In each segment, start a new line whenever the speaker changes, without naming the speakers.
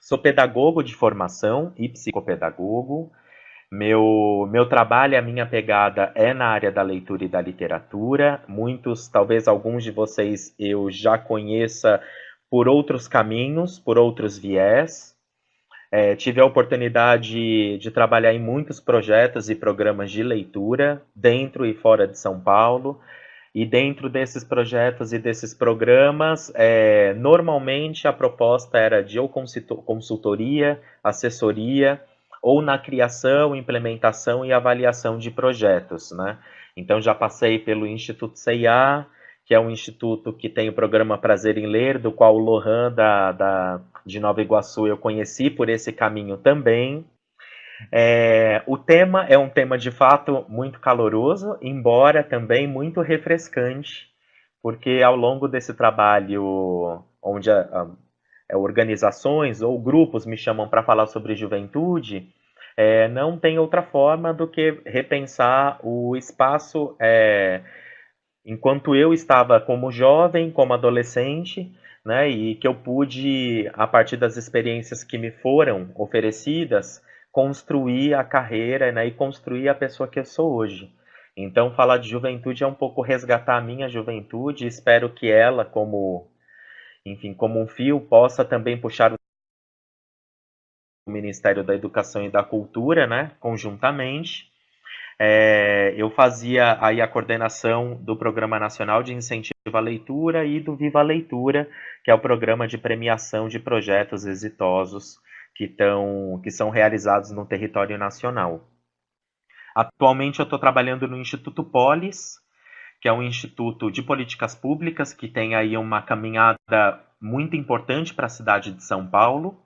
Sou pedagogo de formação e psicopedagogo. Meu trabalho, a minha pegada é na área da leitura e da literatura. Muitos, talvez alguns de vocês eu já conheça por outros caminhos, por outros viés. Tive a oportunidade de trabalhar em muitos projetos e programas de leitura, dentro e fora de São Paulo. E dentro desses projetos e desses programas, normalmente a proposta era de ou consultoria, assessoria, ou na criação, implementação e avaliação de projetos, né? Então já passei pelo Instituto CIA, que é um instituto que tem o programa Prazer em Ler, do qual o Lohan de Nova Iguaçu eu conheci por esse caminho também. O tema é um tema de fato muito caloroso, embora também muito refrescante, porque ao longo desse trabalho, onde organizações ou grupos me chamam para falar sobre juventude, não tem outra forma do que repensar o espaço enquanto eu estava como jovem, como adolescente, né, e que eu pude, a partir das experiências que me foram oferecidas, construir a carreira, né, e construir a pessoa que eu sou hoje. Então, falar de juventude é um pouco resgatar a minha juventude. Espero que ela, como, enfim, como um fio, possa também puxar o Ministério da Educação e da Cultura, né, conjuntamente. Eu fazia aí a coordenação do Programa Nacional de Incentivo à Leitura e do Viva a Leitura, que é o programa de premiação de projetos exitosos que são realizados no território nacional. Atualmente eu estou trabalhando no Instituto Polis, que é um instituto de políticas públicas que tem aí uma caminhada muito importante para a cidade de São Paulo.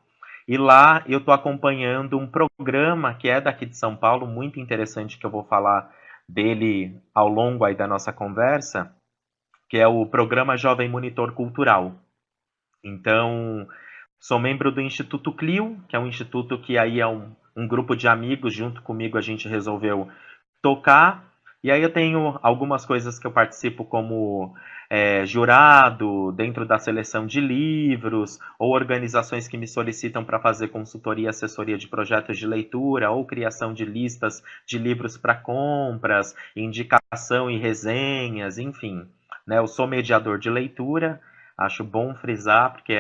E lá eu estou acompanhando um programa que é daqui de São Paulo, muito interessante, que eu vou falar dele ao longo aí da nossa conversa, que é o Programa Jovem Monitor Cultural. Então, sou membro do Instituto Clio, que é um instituto que aí é um grupo de amigos, junto comigo a gente resolveu tocar. E aí eu tenho algumas coisas que eu participo como jurado dentro da seleção de livros, ou organizações que me solicitam para fazer consultoria e assessoria de projetos de leitura, ou criação de listas de livros para compras, indicação e resenhas, enfim. Né, eu sou mediador de leitura, acho bom frisar, porque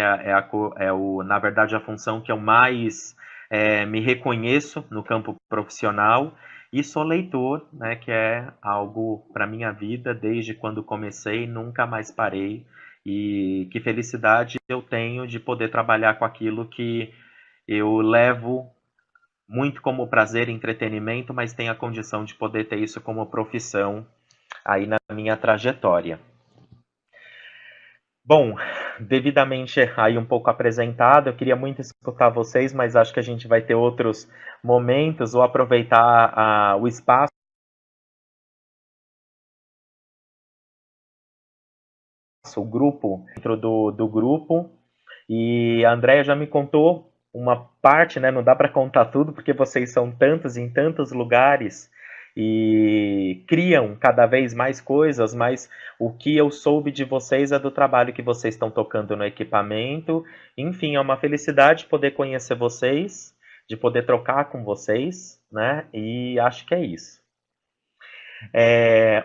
na verdade, a função que eu mais me reconheço no campo profissional. E sou leitor, né, que é algo para minha vida desde quando comecei, nunca mais parei. E que felicidade eu tenho de poder trabalhar com aquilo que eu levo muito como prazer e entretenimento, mas tenho a condição de poder ter isso como profissão aí na minha trajetória. Bom, devidamente aí um pouco apresentado, eu queria muito escutar vocês, mas acho que a gente vai ter outros momentos, ou aproveitar o espaço, o grupo, dentro do grupo. E a Andrea já me contou uma parte, né? Não dá para contar tudo, porque vocês são tantos em tantos lugares e criam cada vez mais coisas, mas o que eu soube de vocês é do trabalho que vocês estão tocando no equipamento. Enfim, é uma felicidade poder conhecer vocês, de poder trocar com vocês, né? E acho que é isso.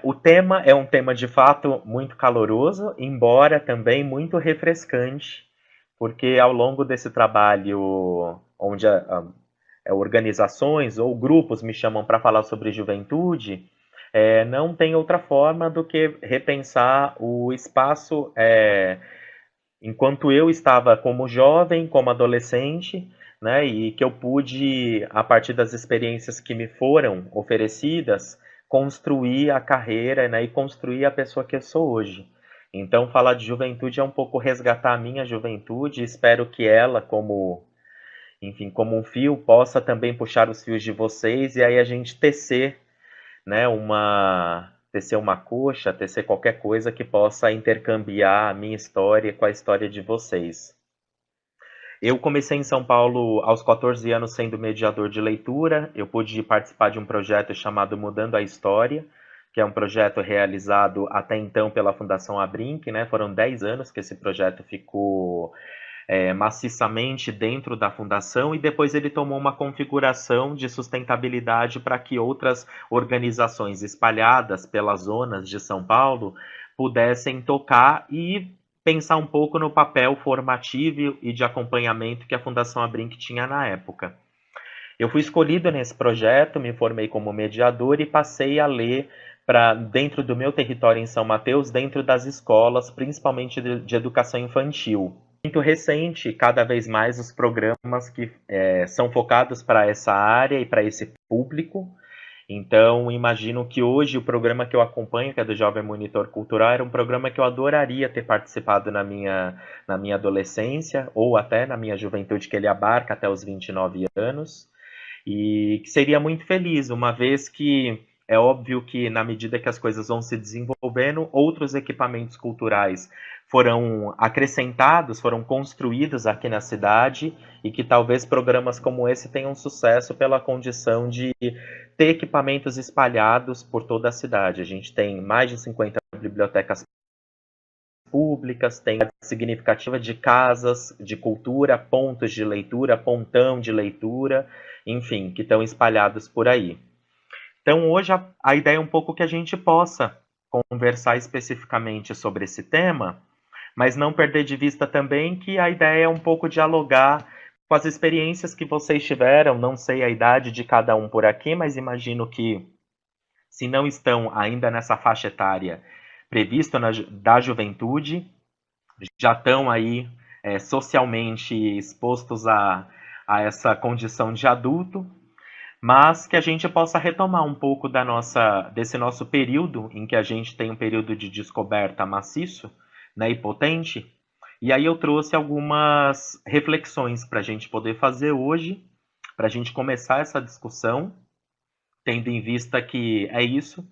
O tema é um tema de fato muito caloroso, embora também muito refrescante, porque ao longo desse trabalho, onde organizações ou grupos me chamam para falar sobre juventude, não tem outra forma do que repensar o espaço enquanto eu estava como jovem, como adolescente, né, e que eu pude, a partir das experiências que me foram oferecidas, construir a carreira, né, e construir a pessoa que eu sou hoje. Então, falar de juventude é um pouco resgatar a minha juventude. Espero que ela, como, enfim, como um fio, possa também puxar os fios de vocês e aí a gente tecer, né, tecer uma coxa, tecer qualquer coisa que possa intercambiar a minha história com a história de vocês. Eu comecei em São Paulo aos 14 anos sendo mediador de leitura. Eu pude participar de um projeto chamado Mudando a História, que é um projeto realizado até então pela Fundação Abrinq, né? Foram 10 anos que esse projeto ficou maciçamente dentro da fundação, e depois ele tomou uma configuração de sustentabilidade para que outras organizações espalhadas pelas zonas de São Paulo pudessem tocar e pensar um pouco no papel formativo e de acompanhamento que a Fundação Abrinq tinha na época. Eu fui escolhido nesse projeto, me formei como mediador e passei a ler para dentro do meu território em São Mateus, dentro das escolas, principalmente de educação infantil. Muito recente, cada vez mais os programas que são focados para essa área e para esse público. Então, imagino que hoje o programa que eu acompanho, que é do Jovem Monitor Cultural, era um programa que eu adoraria ter participado na minha adolescência, ou até na minha juventude, que ele abarca até os 29 anos. E que seria muito feliz, uma vez que é óbvio que, na medida que as coisas vão se desenvolvendo, outros equipamentos culturais foram acrescentados, foram construídos aqui na cidade, e que talvez programas como esse tenham sucesso pela condição de ter equipamentos espalhados por toda a cidade. A gente tem mais de 50 bibliotecas públicas, tem a significativa de casas de cultura, pontos de leitura, pontão de leitura, enfim, que estão espalhados por aí. Então, hoje a ideia é um pouco que a gente possa conversar especificamente sobre esse tema, mas não perder de vista também que a ideia é um pouco dialogar com as experiências que vocês tiveram. Não sei a idade de cada um por aqui, mas imagino que, se não estão ainda nessa faixa etária prevista da juventude, já estão aí socialmente expostos a essa condição de adulto, mas que a gente possa retomar um pouco desse nosso período, em que a gente tem um período de descoberta maciço, né, e potente. E aí eu trouxe algumas reflexões para a gente poder fazer hoje, para a gente começar essa discussão, tendo em vista que é isso.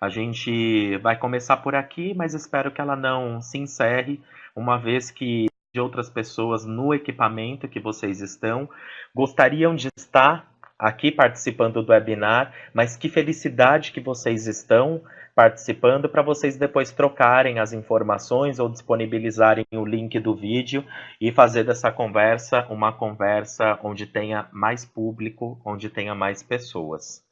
A gente vai começar por aqui, mas espero que ela não se encerre, uma vez que de outras pessoas no equipamento que vocês estão gostariam de estar aqui participando do webinar, mas que felicidade que vocês estão participando, para vocês depois trocarem as informações ou disponibilizarem o link do vídeo e fazer dessa conversa uma conversa onde tenha mais público, onde tenha mais pessoas.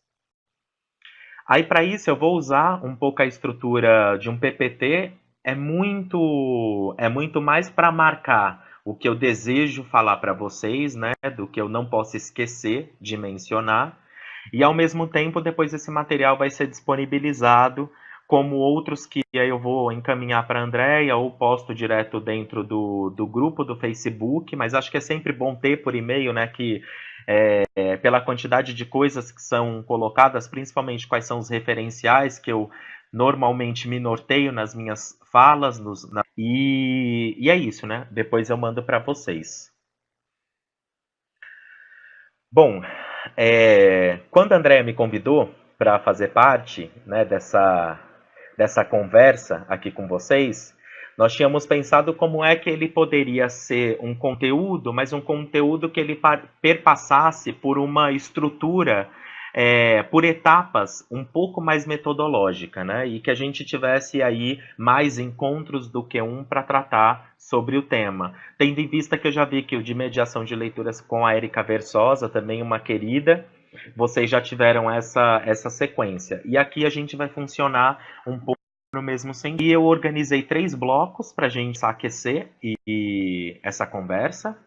Aí, para isso, eu vou usar um pouco a estrutura de um PPT. É muito mais para marcar o que eu desejo falar para vocês, né, do que eu não posso esquecer de mencionar. E, ao mesmo tempo, depois esse material vai ser disponibilizado, como outros que aí eu vou encaminhar para a Andréia ou posto direto dentro do grupo do Facebook, mas acho que é sempre bom ter por e-mail, né, que pela quantidade de coisas que são colocadas, principalmente quais são os referenciais que eu normalmente me norteio nas minhas falas, e é isso, né? Depois eu mando para vocês. Bom, quando a Andréia me convidou para fazer parte, né, dessa conversa aqui com vocês, nós tínhamos pensado como é que ele poderia ser um conteúdo, mas um conteúdo que ele perpassasse por uma estrutura, por etapas um pouco mais metodológica, né? E que a gente tivesse aí mais encontros do que um para tratar sobre o tema. Tendo em vista que eu já vi que o de mediação de leituras com a Érica Versosa, também uma querida, vocês já tiveram essa sequência. E aqui a gente vai funcionar um pouco no mesmo sentido. E eu organizei 3 blocos para a gente aquecer e essa conversa.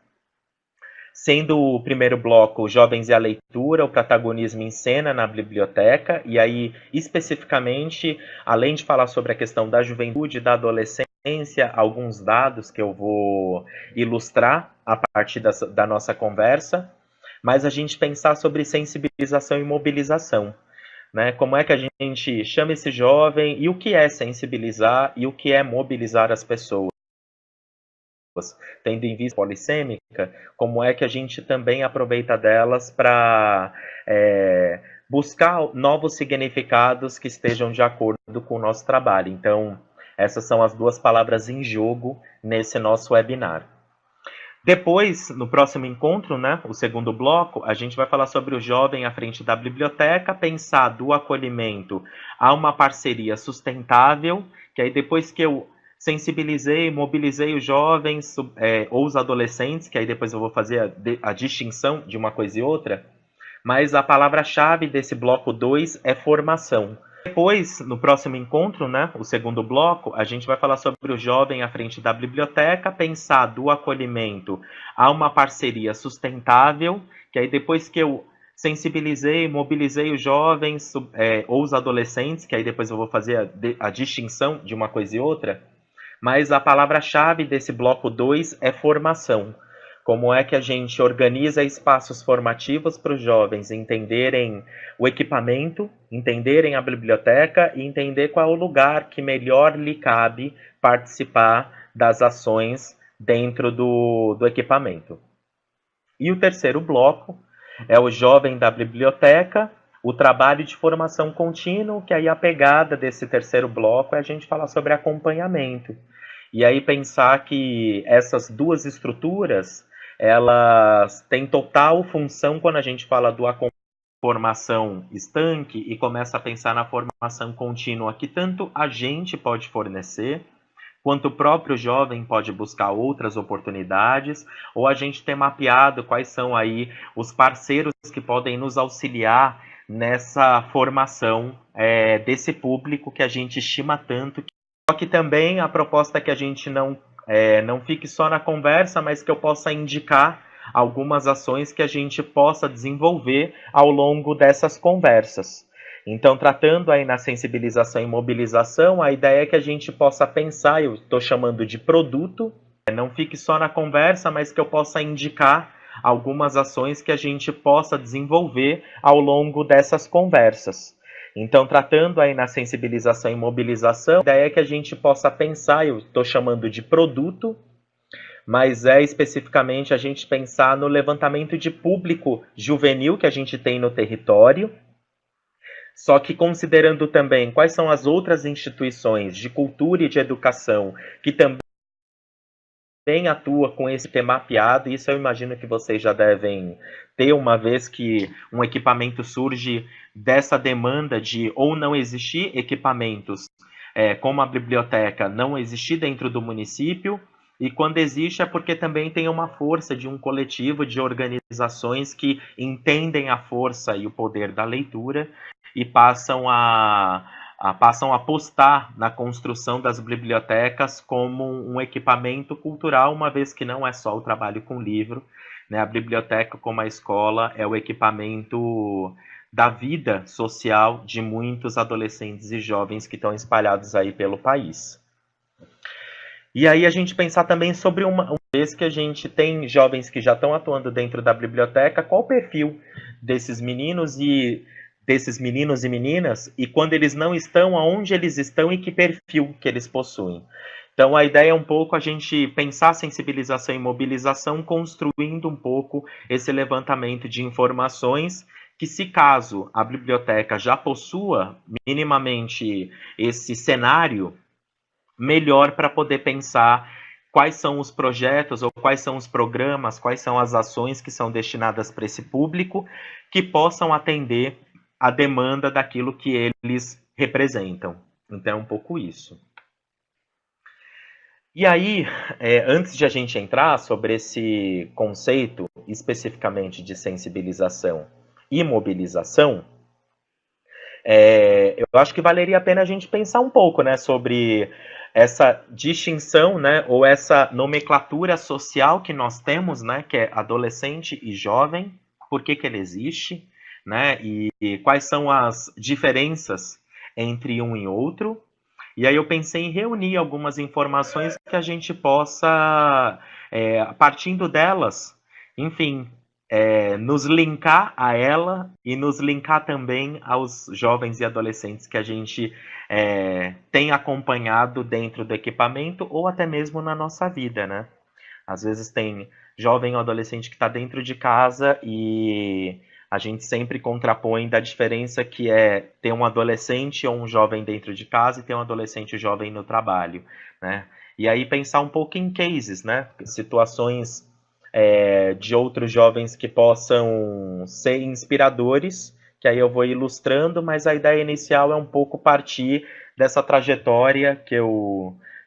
Sendo o primeiro bloco Jovens e a Leitura, o protagonismo em cena na biblioteca, e aí especificamente, além de falar sobre a questão da juventude e da adolescência, alguns dados que eu vou ilustrar a partir da nossa conversa, mas a gente pensar sobre sensibilização e mobilização. Né? Como é que a gente chama esse jovem, e o que é sensibilizar e o que é mobilizar as pessoas. Tendo em vista a polissêmica, como é que a gente também aproveita delas para buscar novos significados que estejam de acordo com o nosso trabalho. Então, essas são as 2 palavras em jogo nesse nosso webinar. Depois, no próximo encontro, né, o segundo bloco, a gente vai falar sobre o jovem à frente da biblioteca, pensar do acolhimento a uma parceria sustentável, que aí depois que eu sensibilizei, mobilizei os jovens ou os adolescentes, que aí depois eu vou fazer a distinção de uma coisa e outra, mas a palavra-chave desse bloco 2 é formação. Depois, no próximo encontro, né, o segundo bloco, a gente vai falar sobre o jovem à frente da biblioteca, pensar do acolhimento a uma parceria sustentável, que aí depois que eu sensibilizei, mobilizei os jovens ou os adolescentes, que aí depois eu vou fazer a distinção de uma coisa e outra, mas a palavra-chave desse bloco 2 é formação. Como é que a gente organiza espaços formativos para os jovens entenderem o equipamento, entenderem a biblioteca e entender qual é o lugar que melhor lhe cabe participar das ações dentro do equipamento. E o terceiro bloco é o jovem da biblioteca, o trabalho de formação contínuo, que aí a pegada desse terceiro bloco é a gente falar sobre acompanhamento. E aí pensar que essas duas estruturas, elas têm total função quando a gente fala do formação estanque e começa a pensar na formação contínua que tanto a gente pode fornecer, quanto o próprio jovem pode buscar outras oportunidades, ou a gente ter mapeado quais são aí os parceiros que podem nos auxiliar nessa formação desse público que a gente estima tanto. Só que também a proposta é que a gente não fique só na conversa, mas que eu possa indicar algumas ações que a gente possa desenvolver ao longo dessas conversas. Então, tratando aí na sensibilização e mobilização, a ideia é que a gente possa pensar, eu estou chamando de produto, não fique só na conversa, mas que eu possa indicar algumas ações que a gente possa desenvolver ao longo dessas conversas. Então, tratando aí na sensibilização e mobilização, a ideia é que a gente possa pensar, eu estou chamando de produto, mas é especificamente a gente pensar no levantamento de público juvenil que a gente tem no território, só que considerando também quais são as outras instituições de cultura e de educação que também atua com esse tema mapeado, isso eu imagino que vocês já devem ter, uma vez que um equipamento surge dessa demanda de ou não existir equipamentos como a biblioteca não existir dentro do município, e quando existe é porque também tem uma força de um coletivo de organizações que entendem a força e o poder da leitura e passam a apostar na construção das bibliotecas como um equipamento cultural, uma vez que não é só o trabalho com livro, né? A biblioteca, como a escola, é o equipamento da vida social de muitos adolescentes e jovens que estão espalhados aí pelo país. E aí a gente pensar também sobre uma vez que a gente tem jovens que já estão atuando dentro da biblioteca, qual o perfil desses meninos e meninas, e quando eles não estão, aonde eles estão e que perfil que eles possuem. Então a ideia é um pouco a gente pensar sensibilização e mobilização, construindo um pouco esse levantamento de informações que, se caso a biblioteca já possua minimamente esse cenário, melhor para poder pensar quais são os projetos ou quais são os programas, quais são as ações que são destinadas para esse público, que possam atender a demanda daquilo que eles representam. Então é um pouco isso. E aí, antes de a gente entrar sobre esse conceito especificamente de sensibilização e mobilização, eu acho que valeria a pena a gente pensar um pouco, né, sobre essa distinção, né, ou essa nomenclatura social que nós temos, né, que é adolescente e jovem, por que ele existe, né, e quais são as diferenças entre um e outro. E aí eu pensei em reunir algumas informações que a gente possa, partindo delas, enfim, nos linkar a ela e nos linkar também aos jovens e adolescentes que a gente tem acompanhado dentro do equipamento ou até mesmo na nossa vida, né? Às vezes tem jovem ou adolescente que está dentro de casa e a gente sempre contrapõe da diferença que é ter um adolescente ou um jovem dentro de casa e ter um adolescente e um jovem no trabalho, né? E aí pensar um pouco em cases, né? Situações de outros jovens que possam ser inspiradores, que aí eu vou ilustrando, mas a ideia inicial é um pouco partir dessa trajetória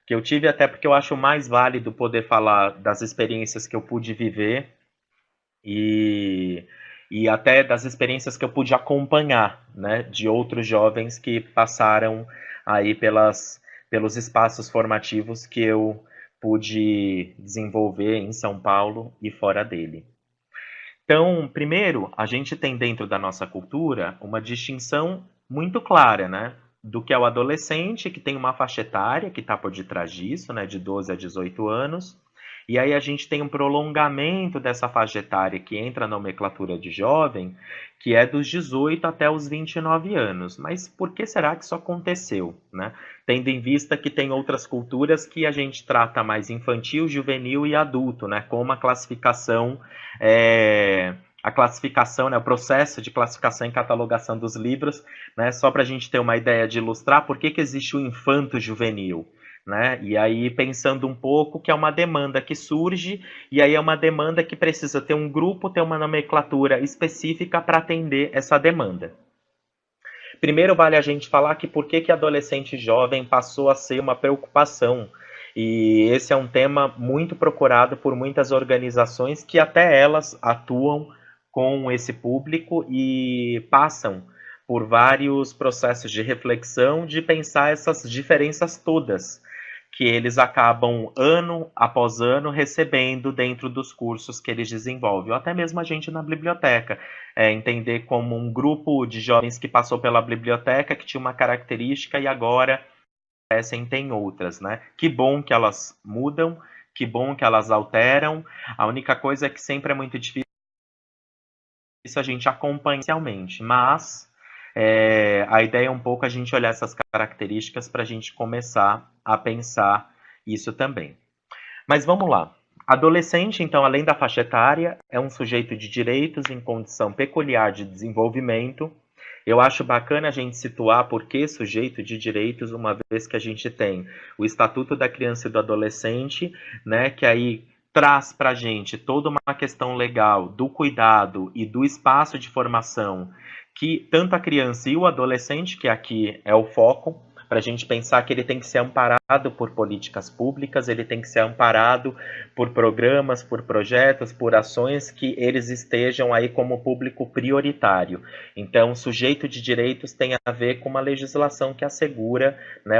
que eu tive, até porque eu acho mais válido poder falar das experiências que eu pude viver e, e até das experiências que eu pude acompanhar, né, de outros jovens que passaram aí pelos espaços formativos que eu pude desenvolver em São Paulo e fora dele. Então, primeiro, a gente tem dentro da nossa cultura uma distinção muito clara, né? Do que é o adolescente, que tem uma faixa etária que está por detrás disso, né? De 12 a 18 anos. E aí a gente tem um prolongamento dessa faixa etária que entra na nomenclatura de jovem, que é dos 18 até os 29 anos. Mas por que será que isso aconteceu, né? Tendo em vista que tem outras culturas que a gente trata mais infantil, juvenil e adulto, né? Com uma classificação a classificação, né, o processo de classificação e catalogação dos livros, né, só para a gente ter uma ideia de ilustrar por que existe o infanto juvenil. Né? E aí pensando um pouco que é uma demanda que surge, e aí é uma demanda que precisa ter um grupo, ter uma nomenclatura específica para atender essa demanda. Primeiro vale a gente falar que por que adolescente jovem passou a ser uma preocupação. E esse é um tema muito procurado por muitas organizações que até elas atuam com esse público e passam por vários processos de reflexão de pensar essas diferenças todas que eles acabam ano após ano recebendo dentro dos cursos que eles desenvolvem, ou até mesmo a gente na biblioteca, entender como um grupo de jovens que passou pela biblioteca, que tinha uma característica e agora tem outras, né? Que bom que elas mudam, que bom que elas alteram. A única coisa é que sempre é muito difícil a gente acompanhar inicialmente, mas a ideia é um pouco a gente olhar essas características para a gente começar a pensar isso também. Mas vamos lá. Adolescente, então, além da faixa etária, é um sujeito de direitos em condição peculiar de desenvolvimento. Eu acho bacana a gente situar por que sujeito de direitos, uma vez que a gente tem o Estatuto da Criança e do Adolescente, né, que aí traz para a gente toda uma questão legal do cuidado e do espaço de formação que tanto a criança e o adolescente, que aqui é o foco, para a gente pensar que ele tem que ser amparado por políticas públicas, ele tem que ser amparado por programas, por projetos, por ações que eles estejam aí como público prioritário. Então, sujeito de direitos tem a ver com uma legislação que assegura, né,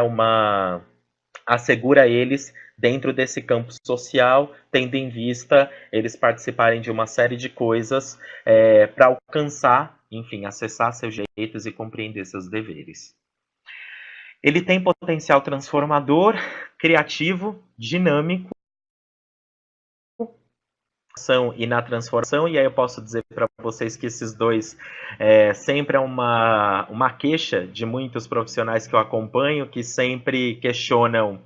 assegura eles dentro desse campo social, tendo em vista eles participarem de uma série de coisas para alcançar, enfim, acessar seus direitos e compreender seus deveres. Ele tem potencial transformador, criativo, dinâmico e na transformação, e aí eu posso dizer para vocês que esses dois sempre é uma queixa de muitos profissionais que eu acompanho, que sempre questionam,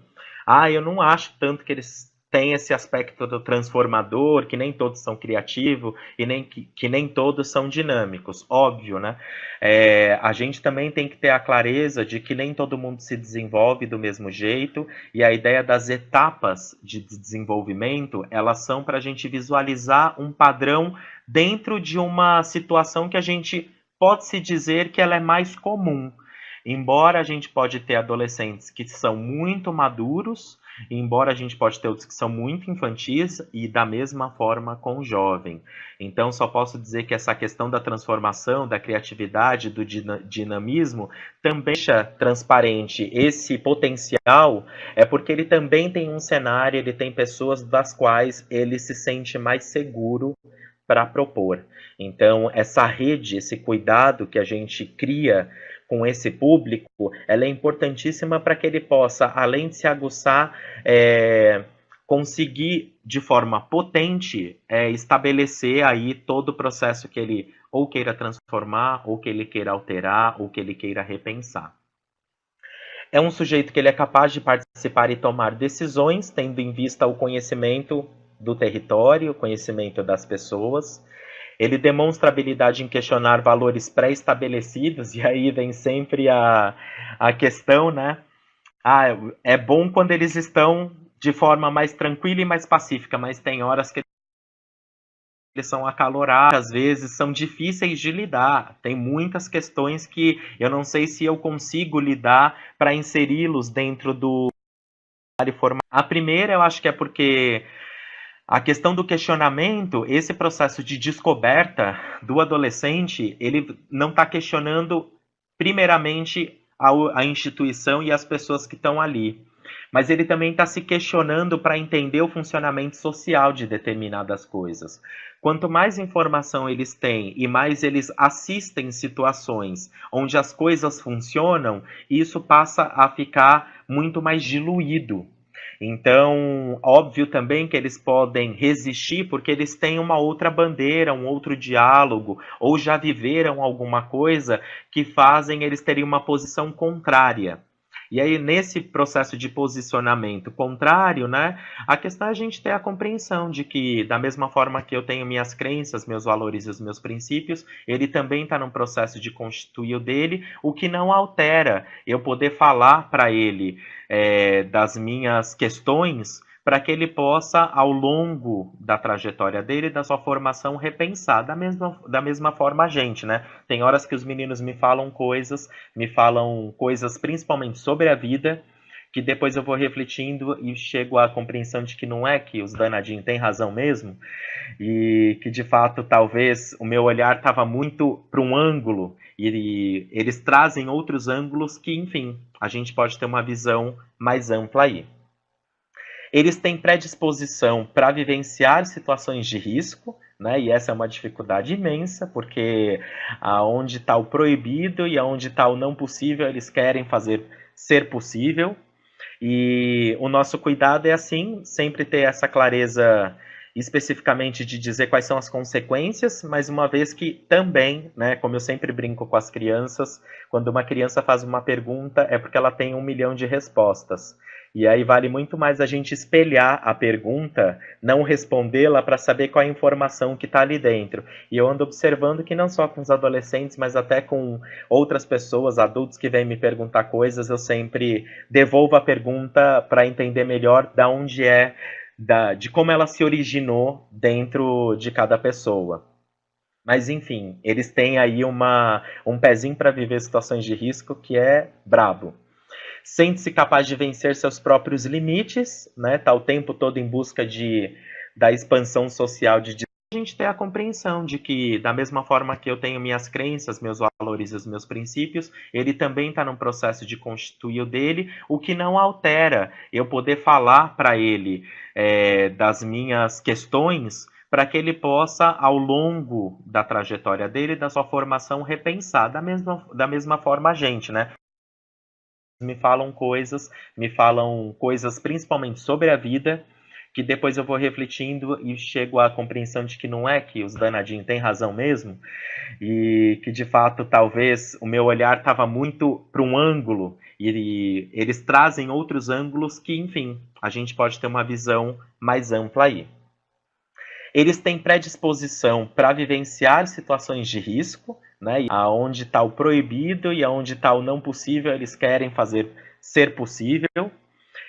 eu não acho tanto que eles têm esse aspecto do transformador, que nem todos são criativos e nem que nem todos são dinâmicos, óbvio, né? A gente também tem que ter a clareza de que nem todo mundo se desenvolve do mesmo jeito, e a ideia das etapas de desenvolvimento, elas são para a gente visualizar um padrão dentro de uma situação que a gente pode se dizer que ela é mais comum. Embora a gente pode ter adolescentes que são muito maduros, embora a gente pode ter outros que são muito infantis, e da mesma forma com o jovem. Então, só posso dizer que essa questão da transformação, da criatividade, do dinamismo, também deixa transparente esse potencial, porque ele também tem um cenário, ele tem pessoas das quais ele se sente mais seguro para propor. Então, essa rede, esse cuidado que a gente cria com esse público, ela é importantíssima para que ele possa, além de se aguçar, conseguir de forma potente estabelecer aí todo o processo que ele ou queira transformar, ou que ele queira alterar, ou que ele queira repensar. É um sujeito que ele é capaz de participar e tomar decisões, tendo em vista o conhecimento do território, o conhecimento das pessoas. Ele demonstra habilidade em questionar valores pré-estabelecidos, e aí vem sempre a questão, né? É bom quando eles estão de forma mais tranquila e mais pacífica, mas tem horas que eles são acalorados, às vezes são difíceis de lidar. Tem muitas questões que eu não sei se eu consigo lidar para inseri-los dentro e formar. A primeira, eu acho que é porque a questão do questionamento, esse processo de descoberta do adolescente, ele não está questionando primeiramente a instituição e as pessoas que estão ali. Mas ele também está se questionando para entender o funcionamento social de determinadas coisas. Quanto mais informação eles têm e mais eles assistem situações onde as coisas funcionam, isso passa a ficar muito mais diluído. Então, óbvio também que eles podem resistir porque eles têm uma outra bandeira, um outro diálogo, ou já viveram alguma coisa que fazem eles terem uma posição contrária. E aí, nesse processo de posicionamento contrário, né, a questão é a gente ter a compreensão de que, da mesma forma que eu tenho minhas crenças, meus valores e os meus princípios, ele também está num processo de constituir o dele, o que não altera eu poder falar para ele das minhas questões para que ele possa, ao longo da trajetória dele, da sua formação, repensar. Da mesma forma a gente, né? Tem horas que os meninos me falam coisas principalmente sobre a vida, que depois eu vou refletindo e chego à compreensão de que não é que os danadinhos têm razão mesmo, e que de fato talvez o meu olhar estava muito para um ângulo, e eles trazem outros ângulos que, enfim, a gente pode ter uma visão mais ampla aí. Eles têm predisposição para vivenciar situações de risco, né? E essa é uma dificuldade imensa, porque aonde está o proibido e aonde está o não possível, eles querem fazer ser possível. E o nosso cuidado é assim, sempre ter essa clareza especificamente de dizer quais são as consequências, mas uma vez que também, né, como eu sempre brinco com as crianças, quando uma criança faz uma pergunta é porque ela tem 1 milhão de respostas. E aí vale muito mais a gente espelhar a pergunta, não respondê-la para saber qual é a informação que está ali dentro. E eu ando observando que não só com os adolescentes, mas até com outras pessoas, adultos que vêm me perguntar coisas, eu sempre devolvo a pergunta para entender melhor da onde de como ela se originou dentro de cada pessoa. Mas enfim, eles têm aí um pezinho para viver situações de risco que é brabo. Sente-se capaz de vencer seus próprios limites, né? Tá o tempo todo em busca da expansão social de a gente ter a compreensão de que, da mesma forma que eu tenho minhas crenças, meus valores e os meus princípios, ele também está num processo de constituir o dele, o que não altera eu poder falar para ele das minhas questões, para que ele possa, ao longo da trajetória dele, da sua formação, repensar. Da mesma forma a gente, né? Me falam coisas principalmente sobre a vida, que depois eu vou refletindo e chego à compreensão de que não é que os danadinhos têm razão mesmo, e que de fato talvez o meu olhar estava muito para um ângulo, e eles trazem outros ângulos que, enfim, a gente pode ter uma visão mais ampla aí. Eles têm predisposição para vivenciar situações de risco, né? Aonde está o proibido e aonde está o não possível, eles querem fazer ser possível.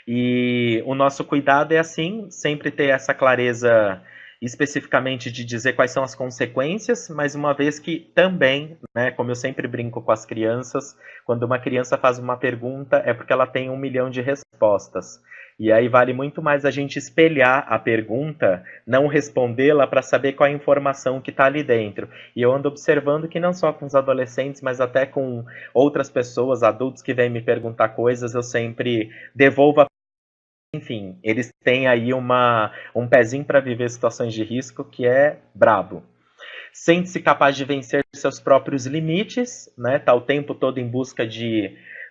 E o nosso cuidado é assim, sempre ter essa clareza especificamente de dizer quais são as consequências, mas uma vez que também, né, como eu sempre brinco com as crianças, quando uma criança faz uma pergunta é porque ela tem 1 milhão de respostas. E aí vale muito mais a gente espelhar a pergunta, não respondê-la para saber qual é a informação que está ali dentro. E eu ando observando que não só com os adolescentes, mas até com outras pessoas, adultos que vêm me perguntar coisas, eu sempre devolvo a enfim, eles têm aí um pezinho para viver situações de risco que é brabo. Sente-se capaz de vencer seus próprios limites, né? Tá o tempo todo em busca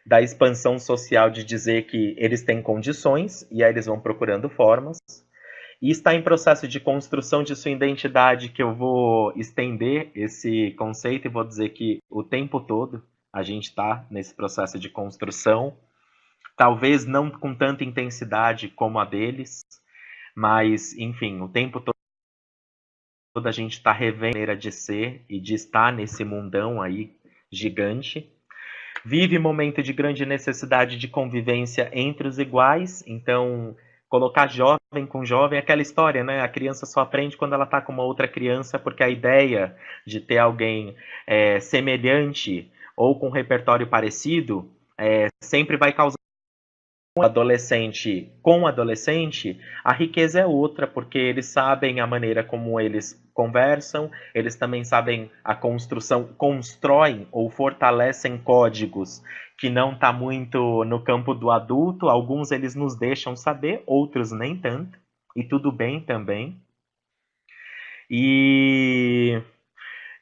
da expansão social, de dizer que eles têm condições, e aí eles vão procurando formas. E está em processo de construção de sua identidade, que eu vou estender esse conceito e vou dizer que o tempo todo a gente está nesse processo de construção. Talvez não com tanta intensidade como a deles, mas, enfim, o tempo todo a gente está revendo a maneira de ser e de estar nesse mundão aí gigante. Vive momento de grande necessidade de convivência entre os iguais, então colocar jovem com jovem é aquela história, né? A criança só aprende quando ela está com uma outra criança, porque a ideia de ter alguém semelhante ou com um repertório parecido sempre vai causar adolescente com adolescente, a riqueza é outra, porque eles sabem a maneira como eles conversam, eles também sabem a construção, constroem ou fortalecem códigos que não está muito no campo do adulto. Alguns eles nos deixam saber, outros nem tanto, e tudo bem também. E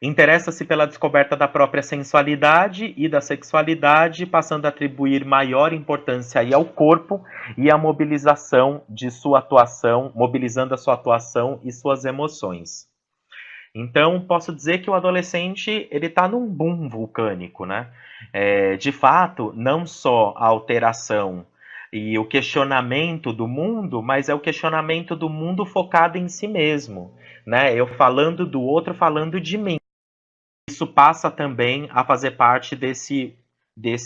interessa-se pela descoberta da própria sensualidade e da sexualidade, passando a atribuir maior importância aí ao corpo e à mobilização de sua atuação, mobilizando a sua atuação e suas emoções. Então, posso dizer que o adolescente ele está num boom vulcânico, né? De fato, não só a alteração e o questionamento do mundo, mas é o questionamento do mundo focado em si mesmo, né? Eu falando do outro, falando de mim. Isso passa também a fazer parte desse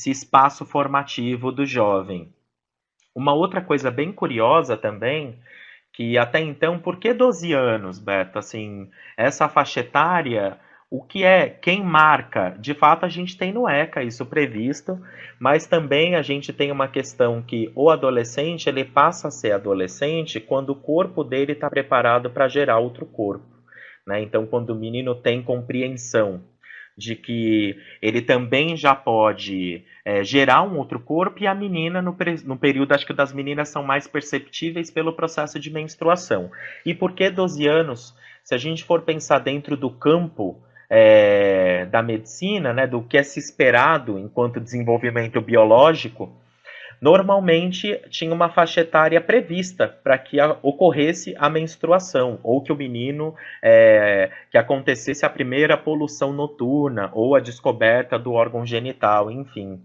espaço formativo do jovem. Uma outra coisa bem curiosa também, que até então, por que 12 anos, Beto? Assim, essa faixa etária, o que é, quem marca? De fato, a gente tem no ECA isso previsto, mas também a gente tem uma questão que o adolescente, ele passa a ser adolescente quando o corpo dele está preparado para gerar outro corpo, né? Então, quando o menino tem compreensão de que ele também já pode gerar um outro corpo, e a menina, no período, acho que das meninas são mais perceptíveis pelo processo de menstruação. E por que 12 anos? Se a gente for pensar dentro do campo da medicina, né, do que é se esperado enquanto desenvolvimento biológico, normalmente tinha uma faixa etária prevista para que ocorresse a menstruação, ou que o menino, que acontecesse a primeira poluição noturna, ou a descoberta do órgão genital, enfim.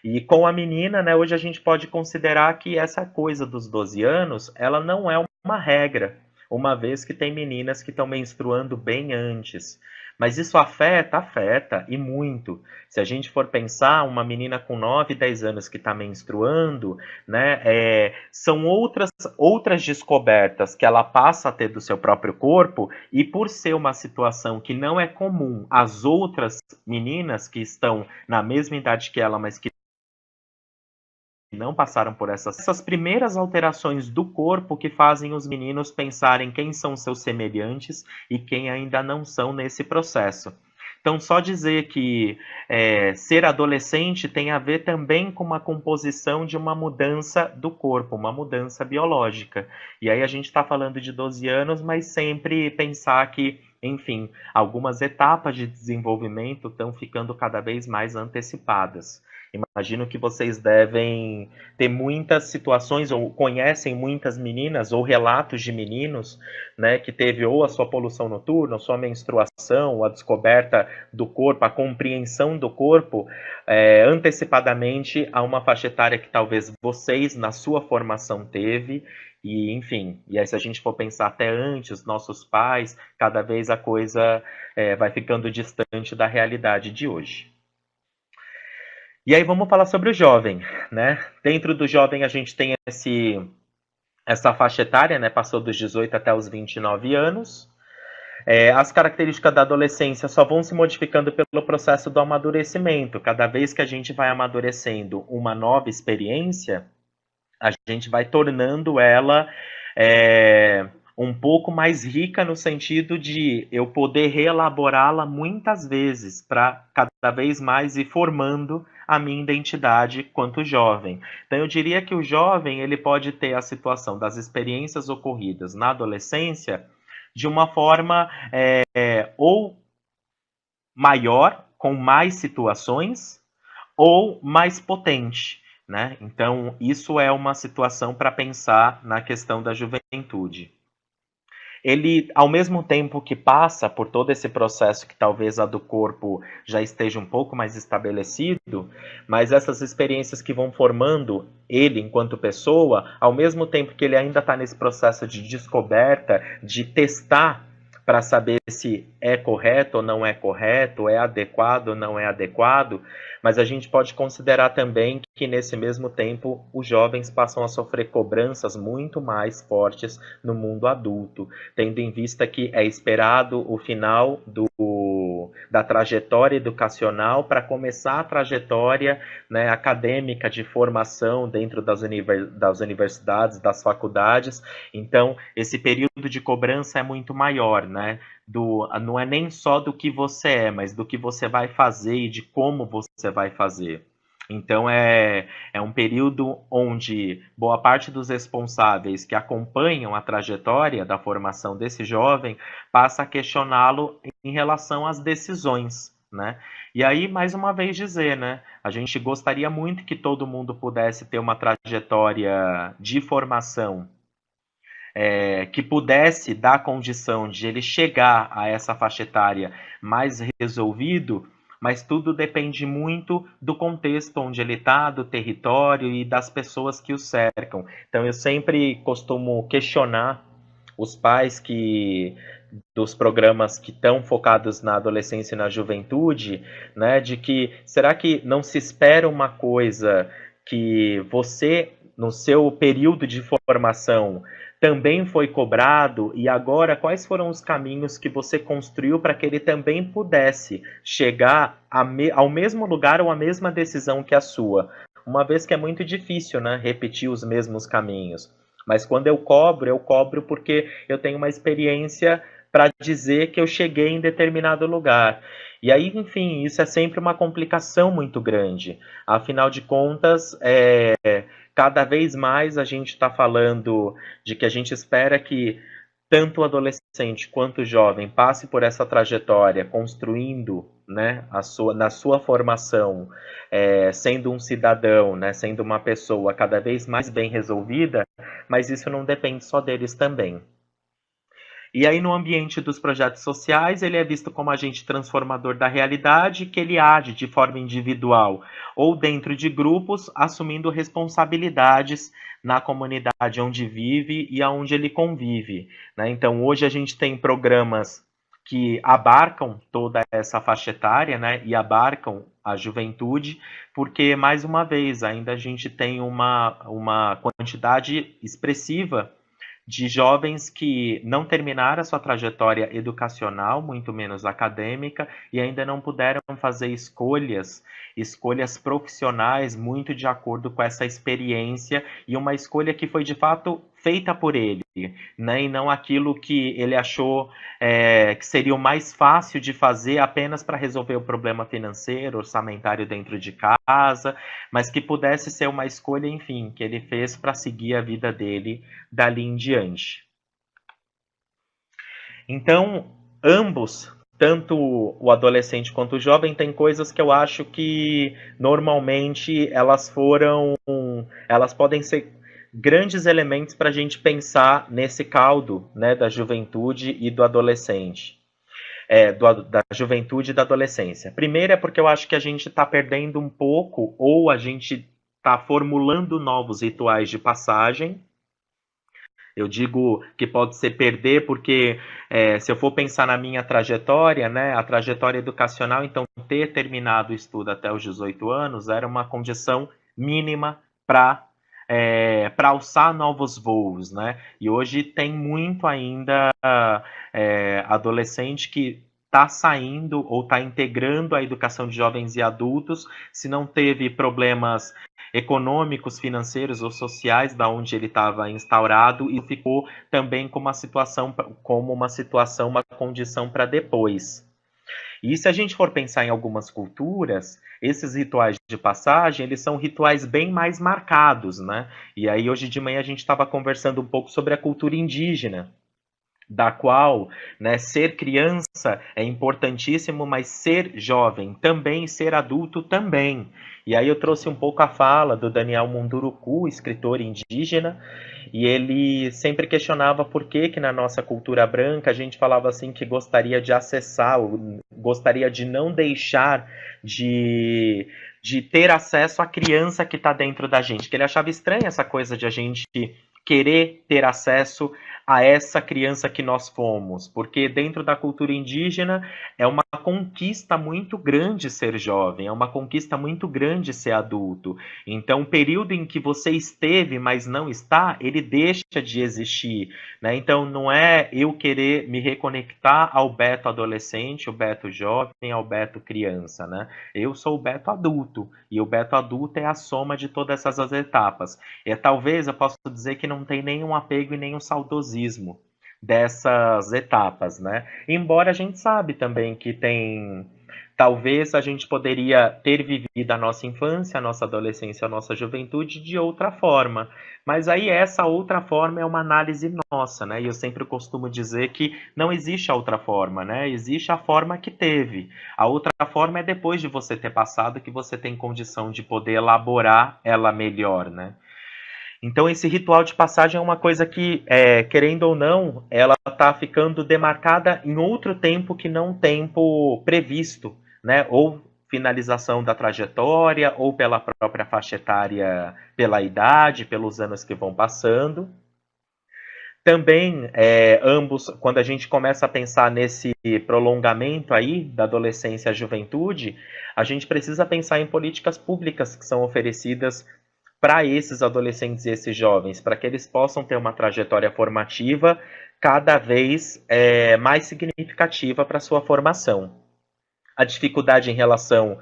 E com a menina, né, hoje a gente pode considerar que essa coisa dos 12 anos, ela não é uma regra, uma vez que tem meninas que estão menstruando bem antes. Mas isso afeta e muito. Se a gente for pensar, uma menina com 9, 10 anos que está menstruando, né, são outras descobertas que ela passa a ter do seu próprio corpo, e por ser uma situação que não é comum às outras meninas que estão na mesma idade que ela, mas que não passaram por essas primeiras alterações do corpo que fazem os meninos pensarem quem são seus semelhantes e quem ainda não são nesse processo. Então, só dizer que ser adolescente tem a ver também com uma composição de uma mudança do corpo, uma mudança biológica. E aí a gente está falando de 12 anos, mas sempre pensar que, enfim, algumas etapas de desenvolvimento estão ficando cada vez mais antecipadas. Imagino que vocês devem ter muitas situações, ou conhecem muitas meninas, ou relatos de meninos, né, que teve ou a sua poluição noturna, ou sua menstruação, ou a descoberta do corpo, a compreensão do corpo, antecipadamente a uma faixa etária que talvez vocês, na sua formação, teve. E, enfim, e aí se a gente for pensar até antes, nossos pais, cada vez a coisa vai ficando distante da realidade de hoje. E aí vamos falar sobre o jovem, né? Dentro do jovem a gente tem essa faixa etária, né? Passou dos 18 até os 29 anos. As características da adolescência só vão se modificando pelo processo do amadurecimento. Cada vez que a gente vai amadurecendo uma nova experiência, a gente vai tornando ela um pouco mais rica, no sentido de eu poder reelaborá-la muitas vezes, para cada vez mais ir formando a minha identidade quanto jovem. Então eu diria que o jovem ele pode ter a situação das experiências ocorridas na adolescência de uma forma ou maior, com mais situações, ou mais potente, né? Então isso é uma situação para pensar na questão da juventude. Ele, ao mesmo tempo que passa por todo esse processo que talvez a do corpo já esteja um pouco mais estabelecido, mas essas experiências que vão formando ele enquanto pessoa, ao mesmo tempo que ele ainda está nesse processo de descoberta, de testar para saber se é correto ou não é correto, é adequado ou não é adequado, mas a gente pode considerar também que nesse mesmo tempo os jovens passam a sofrer cobranças muito mais fortes no mundo adulto, tendo em vista que é esperado o final da trajetória educacional para começar a trajetória, né, acadêmica de formação dentro das universidades, das faculdades. Então, esse período de cobrança é muito maior, né? Não é nem só do que você é, mas do que você vai fazer e de como você vai fazer. Então é um período onde boa parte dos responsáveis que acompanham a trajetória da formação desse jovem passa a questioná-lo em relação às decisões, né? E aí, mais uma vez dizer, né? A gente gostaria muito que todo mundo pudesse ter uma trajetória de formação que pudesse dar condição de ele chegar a essa faixa etária mais resolvido, mas tudo depende muito do contexto onde ele está, do território e das pessoas que o cercam. Então eu sempre costumo questionar os pais dos programas que estão focados na adolescência e na juventude, né, de que será que não se espera uma coisa que você, no seu período de formação, também foi cobrado, e agora quais foram os caminhos que você construiu para que ele também pudesse chegar ao mesmo lugar ou à mesma decisão que a sua? Uma vez que é muito difícil, né, repetir os mesmos caminhos. Mas quando eu cobro porque eu tenho uma experiência para dizer que eu cheguei em determinado lugar. E aí, enfim, isso é sempre uma complicação muito grande. Afinal de contas, cada vez mais a gente está falando de que a gente espera que tanto o adolescente quanto o jovem passe por essa trajetória, construindo, né, na sua formação, sendo um cidadão, né, sendo uma pessoa cada vez mais bem resolvida, mas isso não depende só deles também. E aí, no ambiente dos projetos sociais, ele é visto como agente transformador da realidade, que ele age de forma individual ou dentro de grupos, assumindo responsabilidades na comunidade onde vive e aonde ele convive, né? Então, hoje a gente tem programas que abarcam toda essa faixa etária, né, e abarcam a juventude, porque, mais uma vez, ainda a gente tem uma quantidade expressiva de jovens que não terminaram a sua trajetória educacional, muito menos acadêmica, e ainda não puderam fazer escolhas profissionais muito de acordo com essa experiência, e uma escolha que foi de fato feita por ele, né? E não aquilo que ele achou que seria o mais fácil de fazer apenas para resolver o problema financeiro, orçamentário dentro de casa, mas que pudesse ser uma escolha, enfim, que ele fez para seguir a vida dele dali em diante. Então, ambos, tanto o adolescente quanto o jovem, tem coisas que eu acho que normalmente elas podem ser grandes elementos para a gente pensar nesse caldo, né, da juventude e do adolescente. Da juventude e da adolescência. Primeiro é porque eu acho que a gente está perdendo um pouco, ou a gente está formulando novos rituais de passagem. Eu digo que pode ser perder porque se eu for pensar na minha trajetória, né, a trajetória educacional, então ter terminado o estudo até os 18 anos era uma condição mínima para alçar novos voos, né? E hoje tem muito ainda adolescente que está saindo ou está integrando a educação de jovens e adultos, se não teve problemas econômicos, financeiros ou sociais da onde ele estava instaurado, e ficou também como uma condição para depois. E se a gente for pensar em algumas culturas, esses rituais de passagem, eles são rituais bem mais marcados, né? E aí hoje de manhã a gente estava conversando um pouco sobre a cultura indígena, da qual, né, ser criança é importantíssimo, mas ser jovem também, ser adulto também. E aí eu trouxe um pouco a fala do Daniel Munduruku, escritor indígena, e ele sempre questionava por que na nossa cultura branca a gente falava assim que gostaria de acessar, gostaria de não deixar de ter acesso à criança que está dentro da gente, que ele achava estranha essa coisa de a gente querer ter acesso a essa criança que nós fomos, porque dentro da cultura indígena é uma conquista muito grande ser jovem, é uma conquista muito grande ser adulto. Então, o período em que você esteve, mas não está, ele deixa de existir, né? Então, não é eu querer me reconectar ao Beto adolescente, o Beto jovem, ao Beto criança, né? Eu sou o Beto adulto, e o Beto adulto é a soma de todas essas etapas. E talvez eu possa dizer que não tem nenhum apego e nenhum saudosismo dessas etapas, né? Embora a gente sabe também que tem, talvez a gente poderia ter vivido a nossa infância, a nossa adolescência, a nossa juventude de outra forma. Mas aí essa outra forma é uma análise nossa, né? E eu sempre costumo dizer que não existe a outra forma, né? Existe a forma que teve. A outra forma é depois de você ter passado que você tem condição de poder elaborar ela melhor, né? Então esse ritual de passagem é uma coisa que, querendo ou não, ela está ficando demarcada em outro tempo que não tempo previsto, né? Ou finalização da trajetória, ou pela própria faixa etária, pela idade, pelos anos que vão passando. Também, ambos, quando a gente começa a pensar nesse prolongamento aí da adolescência à juventude, a gente precisa pensar em políticas públicas que são oferecidas para esses adolescentes e esses jovens, para que eles possam ter uma trajetória formativa cada vez mais significativa para a sua formação. A dificuldade em relação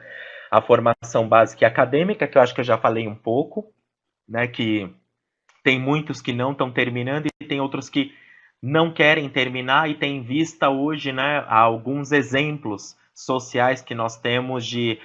à formação básica e acadêmica, que eu acho que eu já falei um pouco, né, que tem muitos que não estão terminando e tem outros que não querem terminar e tem em vista hoje, né, alguns exemplos sociais que nós temos de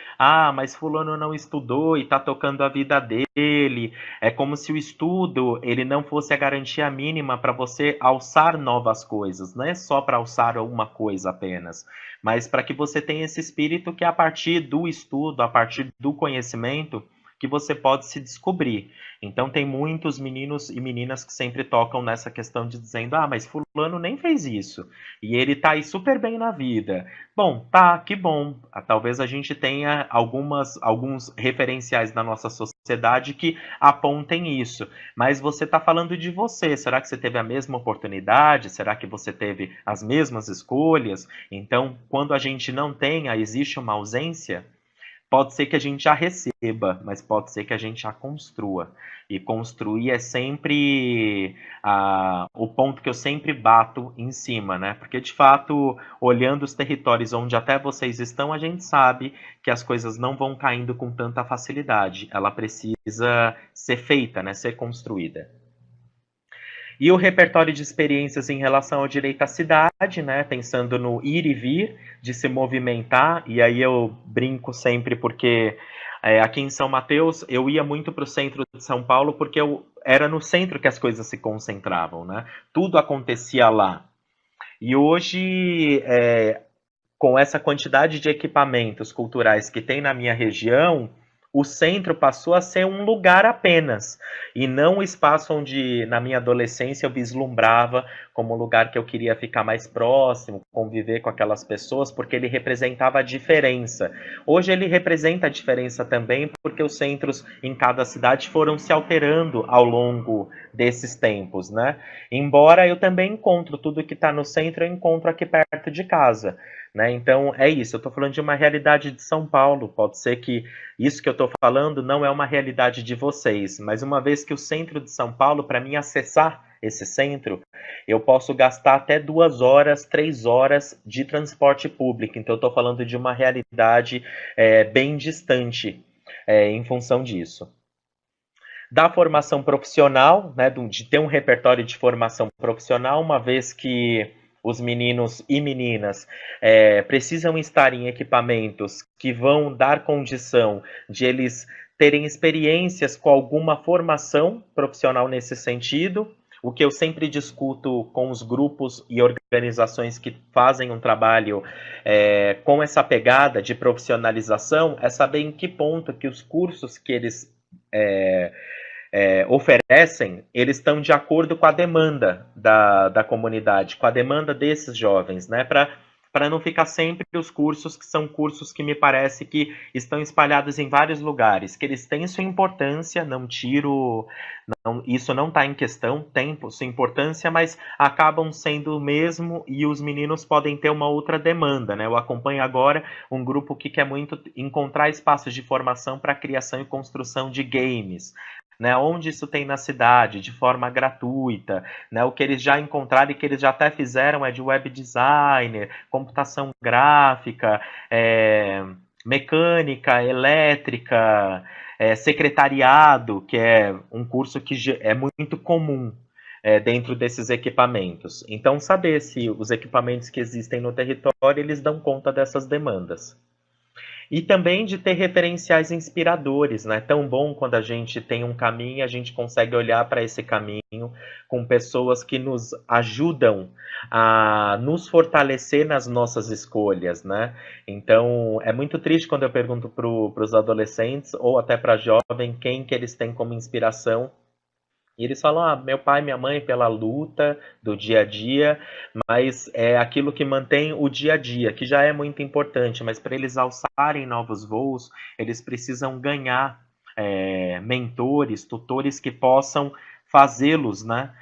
mas fulano não estudou e está tocando a vida dele. É como se o estudo ele não fosse a garantia mínima para você alçar novas coisas, não é só para alçar uma coisa apenas, mas para que você tenha esse espírito que é a partir do estudo, a partir do conhecimento, que você pode se descobrir. Então tem muitos meninos e meninas que sempre tocam nessa questão de dizendo, mas fulano nem fez isso, e ele tá aí super bem na vida. Bom, tá, que bom. Talvez a gente tenha alguns referenciais na nossa sociedade que apontem isso, mas você está falando de você. Será que você teve a mesma oportunidade? Será que você teve as mesmas escolhas? Então, quando a gente não tem, existe uma ausência, pode ser que a gente já receba, mas pode ser que a gente já construa. E construir é sempre o ponto que eu sempre bato em cima, né? Porque, de fato, olhando os territórios onde até vocês estão, a gente sabe que as coisas não vão caindo com tanta facilidade. Ela precisa ser feita, né? Ser construída. E o repertório de experiências em relação ao direito à cidade, né? Pensando no ir e vir, de se movimentar, e aí eu brinco sempre porque aqui em São Mateus eu ia muito para o centro de São Paulo porque era no centro que as coisas se concentravam, né? Tudo acontecia lá. E hoje, com essa quantidade de equipamentos culturais que tem na minha região, o centro passou a ser um lugar apenas, e não o espaço onde, na minha adolescência, eu vislumbrava como um lugar que eu queria ficar mais próximo, conviver com aquelas pessoas, porque ele representava a diferença. Hoje ele representa a diferença também, porque os centros em cada cidade foram se alterando ao longo desses tempos, né? Embora eu também encontro tudo que está no centro, eu encontro aqui perto de casa. Né? Então é isso, eu estou falando de uma realidade de São Paulo. Pode ser que isso que eu estou falando não é uma realidade de vocês, mas uma vez que o centro de São Paulo, para mim acessar esse centro, eu posso gastar até 2 horas, 3 horas de transporte público. Então eu estou falando de uma realidade bem distante em função disso. Da formação profissional, né, de ter um repertório de formação profissional, uma vez que os meninos e meninas precisam estar em equipamentos que vão dar condição de eles terem experiências com alguma formação profissional nesse sentido. O que eu sempre discuto com os grupos e organizações que fazem um trabalho com essa pegada de profissionalização é saber em que ponto que os cursos que eles oferecem, eles estão de acordo com a demanda da comunidade, com a demanda desses jovens, né? Para para não ficar sempre os cursos que são cursos que me parece que estão espalhados em vários lugares, que eles têm sua importância, não tiro, não, isso não está em questão, tem sua importância, mas acabam sendo o mesmo e os meninos podem ter uma outra demanda, né? Eu acompanho agora um grupo que quer muito encontrar espaços de formação para criação e construção de games. Né, onde isso tem na cidade, de forma gratuita, né, o que eles já encontraram e que eles já até fizeram é de web designer, computação gráfica, mecânica, elétrica, secretariado, que é um curso que é muito comum dentro desses equipamentos. Então, saber se os equipamentos que existem no território, eles dão conta dessas demandas. E também de ter referenciais inspiradores, né? É tão bom quando a gente tem um caminho, a gente consegue olhar para esse caminho com pessoas que nos ajudam a nos fortalecer nas nossas escolhas, né? Então, é muito triste quando eu pergunto para os adolescentes ou até para jovem quem que eles têm como inspiração. E eles falam, meu pai e minha mãe pela luta do dia a dia, mas é aquilo que mantém o dia a dia, que já é muito importante, mas para eles alçarem novos voos, eles precisam ganhar mentores, tutores que possam fazê-los, né,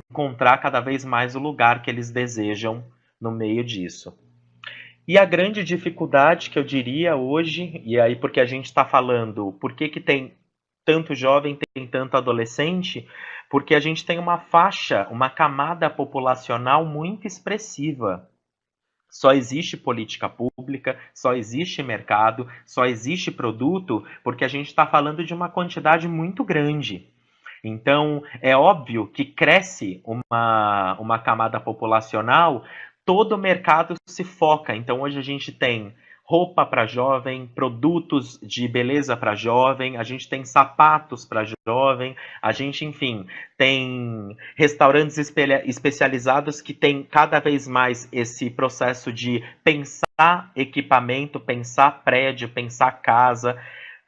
encontrar cada vez mais o lugar que eles desejam no meio disso. E a grande dificuldade que eu diria hoje, e aí porque a gente está falando, por que tem tanto jovem, tem tanto adolescente? Porque a gente tem uma faixa, uma camada populacional muito expressiva. Só existe política pública, só existe mercado, só existe produto, porque a gente está falando de uma quantidade muito grande. Então, é óbvio que cresce uma camada populacional, todo o mercado se foca. Então, hoje a gente tem roupa para jovem, produtos de beleza para jovem, a gente tem sapatos para jovem, a gente, enfim, tem restaurantes especializados que tem cada vez mais esse processo de pensar equipamento, pensar prédio, pensar casa,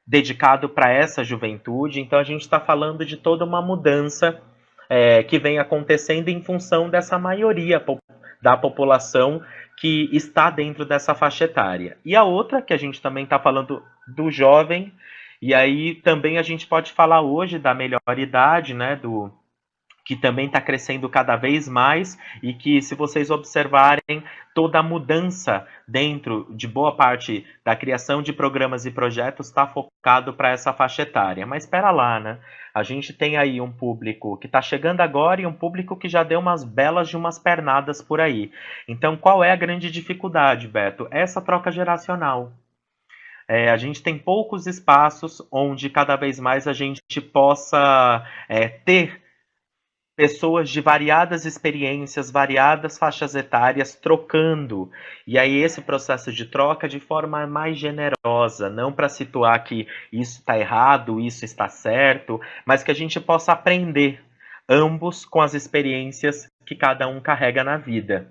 dedicado para essa juventude. Então a gente está falando de toda uma mudança que vem acontecendo em função dessa maioria da população que está dentro dessa faixa etária. E a outra, que a gente também está falando do jovem, e aí também a gente pode falar hoje da melhor idade, né, que também está crescendo cada vez mais e que, se vocês observarem, toda a mudança dentro de boa parte da criação de programas e projetos está focado para essa faixa etária. Mas espera lá, né? A gente tem aí um público que está chegando agora e um público que já deu umas belas de umas pernadas por aí. Então, qual é a grande dificuldade, Beto? Essa troca geracional. A gente tem poucos espaços onde cada vez mais a gente possa ter pessoas de variadas experiências, variadas faixas etárias trocando. E aí esse processo de troca de forma mais generosa, não para situar que isso está errado, isso está certo, mas que a gente possa aprender ambos com as experiências que cada um carrega na vida.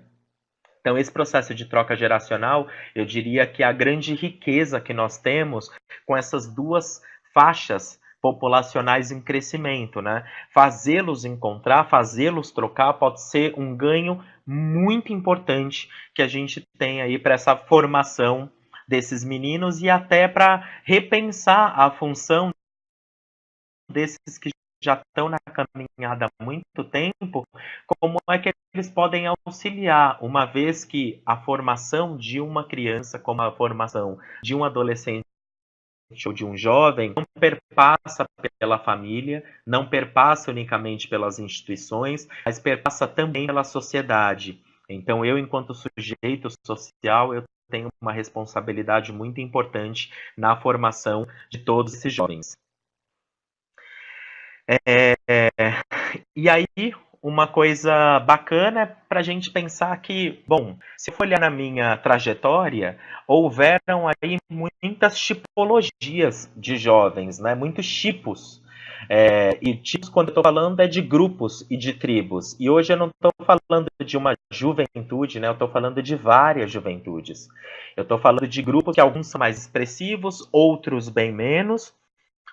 Então, esse processo de troca geracional, eu diria que é a grande riqueza que nós temos com essas duas faixas populacionais em crescimento, né? Fazê-los encontrar, fazê-los trocar pode ser um ganho muito importante que a gente tem aí para essa formação desses meninos e até para repensar a função desses que já estão na caminhada há muito tempo, como é que eles podem auxiliar, uma vez que a formação de uma criança, como a formação de um adolescente ou de um jovem, não perpassa pela família, não perpassa unicamente pelas instituições, mas perpassa também pela sociedade. Então, eu, enquanto sujeito social, eu tenho uma responsabilidade muito importante na formação de todos esses jovens. E aí, uma coisa bacana é para a gente pensar que, bom, se eu for olhar na minha trajetória, houveram aí muitas tipologias de jovens, né? Muitos tipos. E tipos, quando eu estou falando, é de grupos e de tribos. E hoje eu não estou falando de uma juventude, né? Eu estou falando de várias juventudes. Eu estou falando de grupos que alguns são mais expressivos, outros bem menos,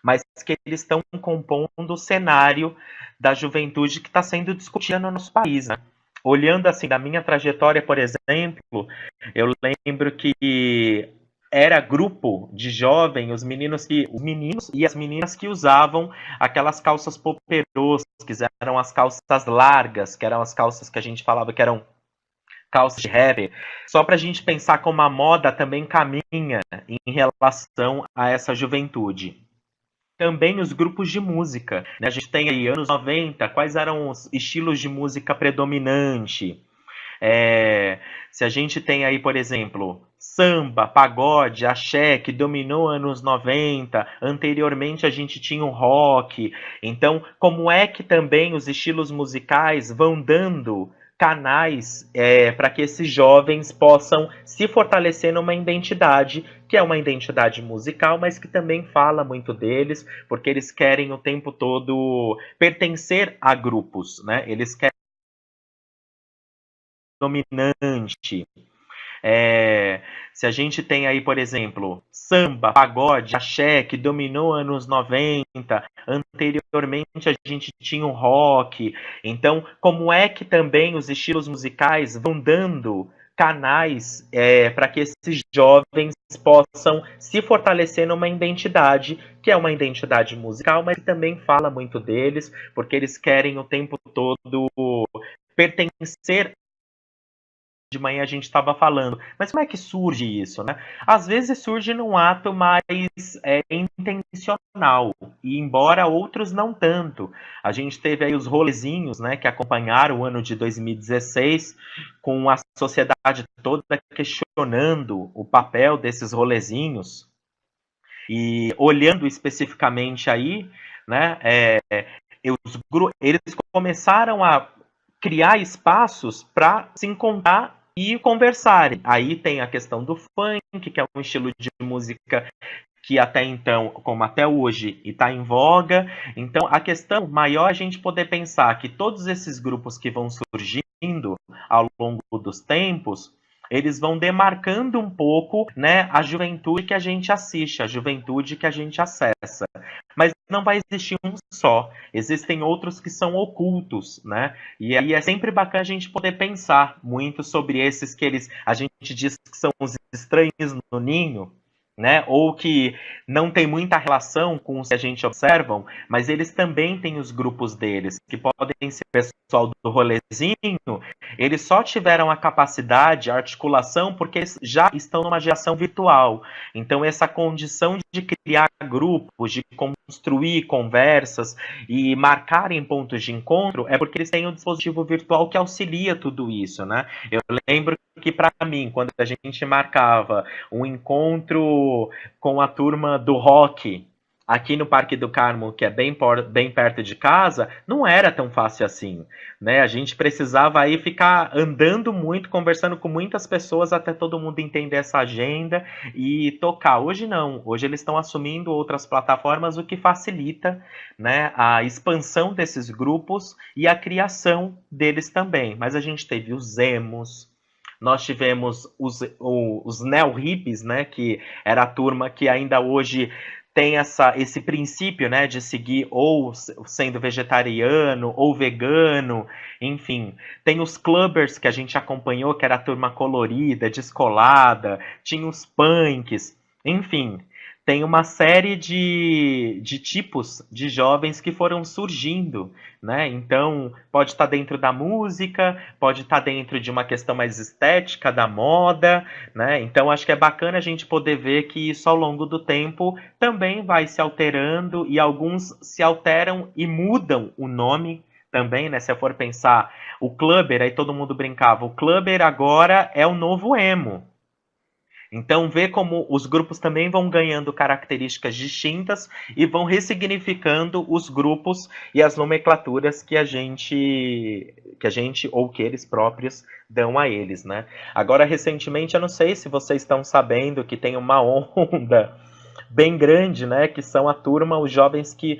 mas que eles estão compondo o cenário da juventude que está sendo discutida no nosso país, né? olhando assim da minha trajetória, por exemplo, eu lembro que era grupo de jovens, os meninos e as meninas que usavam aquelas calças poperosas, que eram as calças largas, que eram as calças que a gente falava que eram calças de rapper, só para a gente pensar como a moda também caminha em relação a essa juventude. Também os grupos de música, né? A gente tem aí anos 90, quais eram os estilos de música predominante? É, se a gente tem aí, por exemplo, samba, pagode, axé, que dominou anos 90, anteriormente a gente tinha o rock. Então, como é que também os estilos musicais vão dando canais para que esses jovens possam se fortalecer numa identidade que é uma identidade musical, mas que também fala muito deles, porque eles querem o tempo todo pertencer a grupos, né? Eles querem dominante. É, se a gente tem aí, por exemplo, samba, pagode, axé, que dominou anos 90, anteriormente a gente tinha o rock. Então, como é que também os estilos musicais vão dando canais para que esses jovens possam se fortalecer numa identidade que é uma identidade musical, mas que também fala muito deles, porque eles querem o tempo todo pertencer. De manhã a gente estava falando, mas como é que surge isso, né? Às vezes surge num ato mais intencional, e embora outros não tanto. A gente teve aí os rolezinhos, né, que acompanharam o ano de 2016, com a sociedade toda questionando o papel desses rolezinhos, e olhando especificamente aí, né, eles começaram a criar espaços para se encontrar e conversarem. Aí tem a questão do funk, que é um estilo de música que até então, como até hoje, está em voga. Então, a questão maior é a gente poder pensar que todos esses grupos que vão surgindo ao longo dos tempos, eles vão demarcando um pouco, né, a juventude que a gente assiste, a juventude que a gente acessa. Mas não vai existir um só. Existem outros que são ocultos, né? E aí é sempre bacana a gente poder pensar muito sobre esses que a gente diz que são os estranhos no ninho, né? Ou que não tem muita relação com os que a gente observa, mas eles também têm os grupos deles, que podem ser pessoal do rolezinho, eles só tiveram a capacidade, a articulação, porque eles já estão numa geração virtual. Então, essa condição de criar grupos, de construir conversas e marcarem pontos de encontro, é porque eles têm um dispositivo virtual que auxilia tudo isso, né? Eu lembro que, para mim, quando a gente marcava um encontro com a turma do rock aqui no Parque do Carmo, que é bem perto de casa, não era tão fácil assim, né? A gente precisava aí ficar andando muito, conversando com muitas pessoas até todo mundo entender essa agenda e tocar. Hoje não, hoje eles estão assumindo outras plataformas, o que facilita, né, a expansão desses grupos e a criação deles também. Mas a gente teve os emos, nós tivemos os neo-hippies, né, que era a turma que ainda hoje tem esse princípio, né, de seguir ou sendo vegetariano ou vegano, enfim. Tem os clubbers que a gente acompanhou, que era a turma colorida, descolada, tinha os punks, enfim. Tem uma série de tipos de jovens que foram surgindo, né? Então, pode estar dentro da música, pode estar dentro de uma questão mais estética, da moda, né? Então, acho que é bacana a gente poder ver que isso ao longo do tempo também vai se alterando e alguns se alteram e mudam o nome também, né? Se eu for pensar, o clubber, aí todo mundo brincava, o clubber agora é o novo emo. Então, vê como os grupos também vão ganhando características distintas e vão ressignificando os grupos e as nomenclaturas que a gente ou que eles próprios dão a eles, né? Agora, recentemente, eu não sei se vocês estão sabendo que tem uma onda bem grande, né? Que são a turma, os jovens que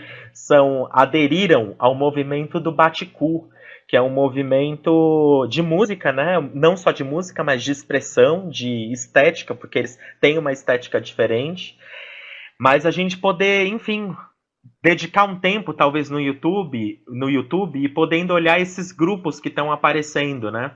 aderiram ao movimento do Baticu, que é um movimento de música, né? Não só de música, mas de expressão, de estética, porque eles têm uma estética diferente. Mas a gente poder, enfim, dedicar um tempo, talvez, no YouTube e podendo olhar esses grupos que estão aparecendo, né?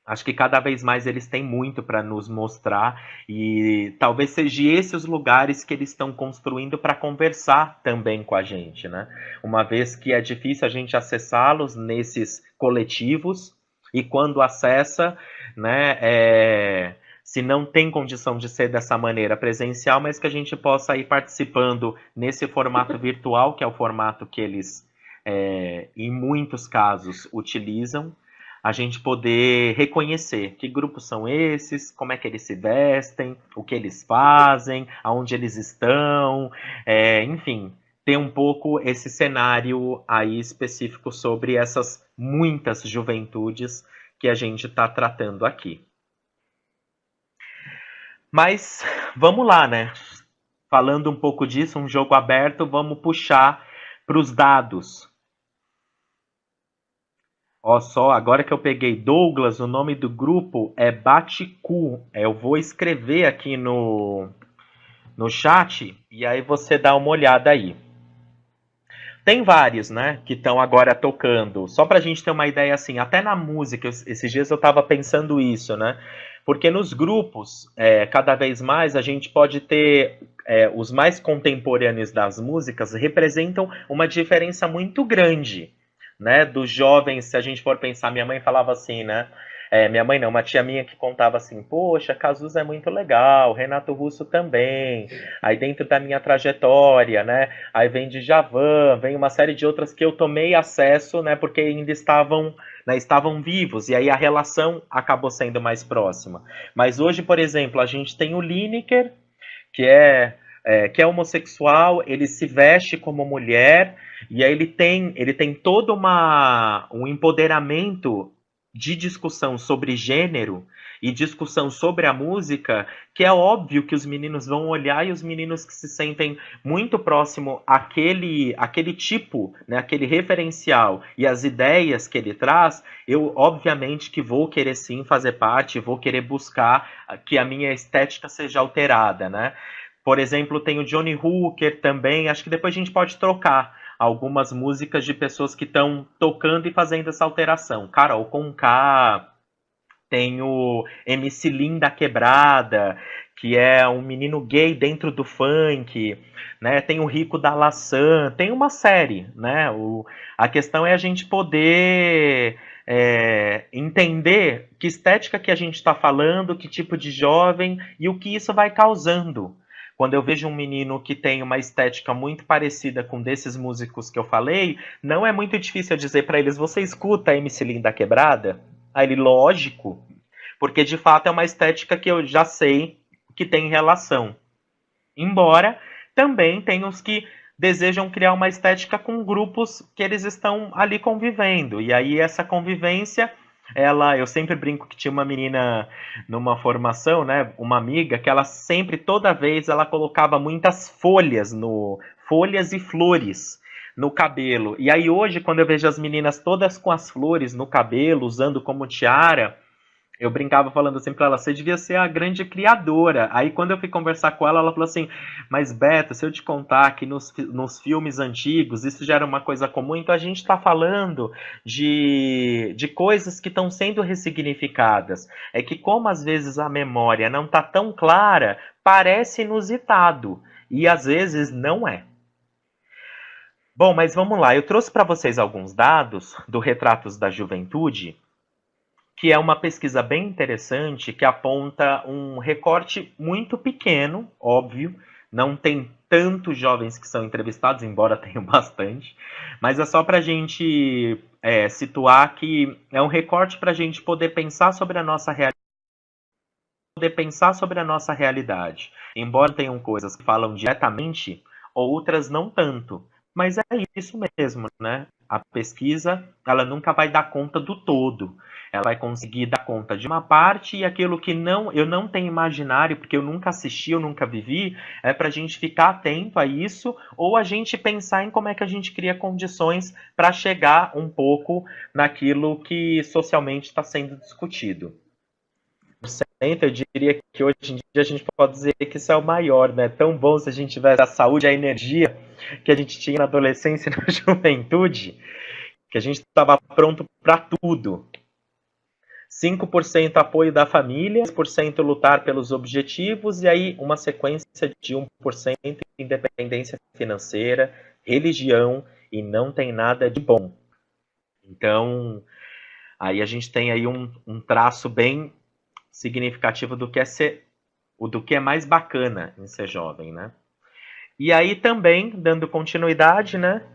Acho que cada vez mais eles têm muito para nos mostrar e talvez seja esses os lugares que eles estão construindo para conversar também com a gente, né? Uma vez que é difícil a gente acessá-los nesses coletivos e quando acessa, né, se não tem condição de ser dessa maneira presencial, mas que a gente possa ir participando nesse formato virtual, que é o formato que eles, em muitos casos, utilizam, a gente poder reconhecer que grupos são esses, como é que eles se vestem, o que eles fazem, aonde eles estão, enfim, ter um pouco esse cenário aí específico sobre essas muitas juventudes que a gente está tratando aqui. Mas vamos lá, né? Falando um pouco disso, um jogo aberto, vamos puxar para os dados. Ó só, agora que eu peguei Douglas, o nome do grupo é Baticu. Eu vou escrever aqui no chat e aí você dá uma olhada aí. Tem vários, né, que estão agora tocando. Só pra gente ter uma ideia assim, até na música, esses dias eu tava pensando isso, né? Porque nos grupos, cada vez mais a gente pode ter os mais contemporâneos das músicas representam uma diferença muito grande, né? Dos jovens, se a gente for pensar, minha mãe falava assim, né? Minha mãe não, uma tia minha que contava assim, poxa, Cazuza é muito legal, Renato Russo também. Aí dentro da minha trajetória, né? Aí vem Djavan, vem uma série de outras que eu tomei acesso, né? Porque ainda estavam, né, estavam vivos e aí a relação acabou sendo mais próxima. Mas hoje, por exemplo, a gente tem o Lineker, que que é homossexual, ele se veste como mulher e aí ele tem todo um empoderamento de discussão sobre gênero e discussão sobre a música, que é óbvio que os meninos vão olhar e os meninos que se sentem muito próximo àquele tipo, né, aquele referencial e as ideias que ele traz, eu obviamente que vou querer sim fazer parte, vou querer buscar que a minha estética seja alterada, né? Por exemplo, tem o Johnny Hooker também, acho que depois a gente pode trocar algumas músicas de pessoas que estão tocando e fazendo essa alteração. Carol Conká, tem o MC Linda Quebrada, que é um menino gay dentro do funk, né? Tem o Rico da Laçã, tem uma série, né? A questão é a gente poder entender que estética que a gente está falando, que tipo de jovem e o que isso vai causando. Quando eu vejo um menino que tem uma estética muito parecida com desses músicos que eu falei, não é muito difícil dizer para eles: você escuta a MC Linda Quebrada? Aí ele, lógico, porque de fato é uma estética que eu já sei que tem relação. Embora também tem os que desejam criar uma estética com grupos que eles estão ali convivendo. E aí essa convivência, eu sempre brinco que tinha uma menina numa formação, né, uma amiga, que ela sempre, toda vez, ela colocava muitas folhas e flores no cabelo. E aí hoje, quando eu vejo as meninas todas com as flores no cabelo, usando como tiara, eu brincava falando assim pra ela: você devia ser a grande criadora. Aí quando eu fui conversar com ela falou assim: mas Beto, se eu te contar que nos filmes antigos isso já era uma coisa comum, então a gente tá falando de coisas que estão sendo ressignificadas. É que como às vezes a memória não tá tão clara, parece inusitado. E às vezes não é. Bom, mas vamos lá. Eu trouxe para vocês alguns dados do Retratos da Juventude, que é uma pesquisa bem interessante que aponta um recorte muito pequeno, óbvio, não tem tantos jovens que são entrevistados, embora tenham bastante, mas é só para a gente situar que é um recorte para a gente poder pensar sobre a nossa realidade. Embora tenham coisas que falam diretamente, outras não tanto. Mas é isso mesmo, né? A pesquisa, ela nunca vai dar conta do todo. Ela vai conseguir dar conta de uma parte e aquilo que eu não tenho imaginário, porque eu nunca assisti, eu nunca vivi, é para a gente ficar atento a isso ou a gente pensar em como é que a gente cria condições para chegar um pouco naquilo que socialmente está sendo discutido. Eu diria que hoje em dia a gente pode dizer que isso é o maior, né? Tão bom se a gente tivesse a saúde e a energia que a gente tinha na adolescência e na juventude, que a gente estava pronto para tudo. 5% apoio da família, 10% lutar pelos objetivos, e aí uma sequência de 1% independência financeira, religião, e não tem nada de bom. Então, aí a gente tem aí um traço bem significativo do que é ser, do que é mais bacana em ser jovem, né? E aí também, dando continuidade, né?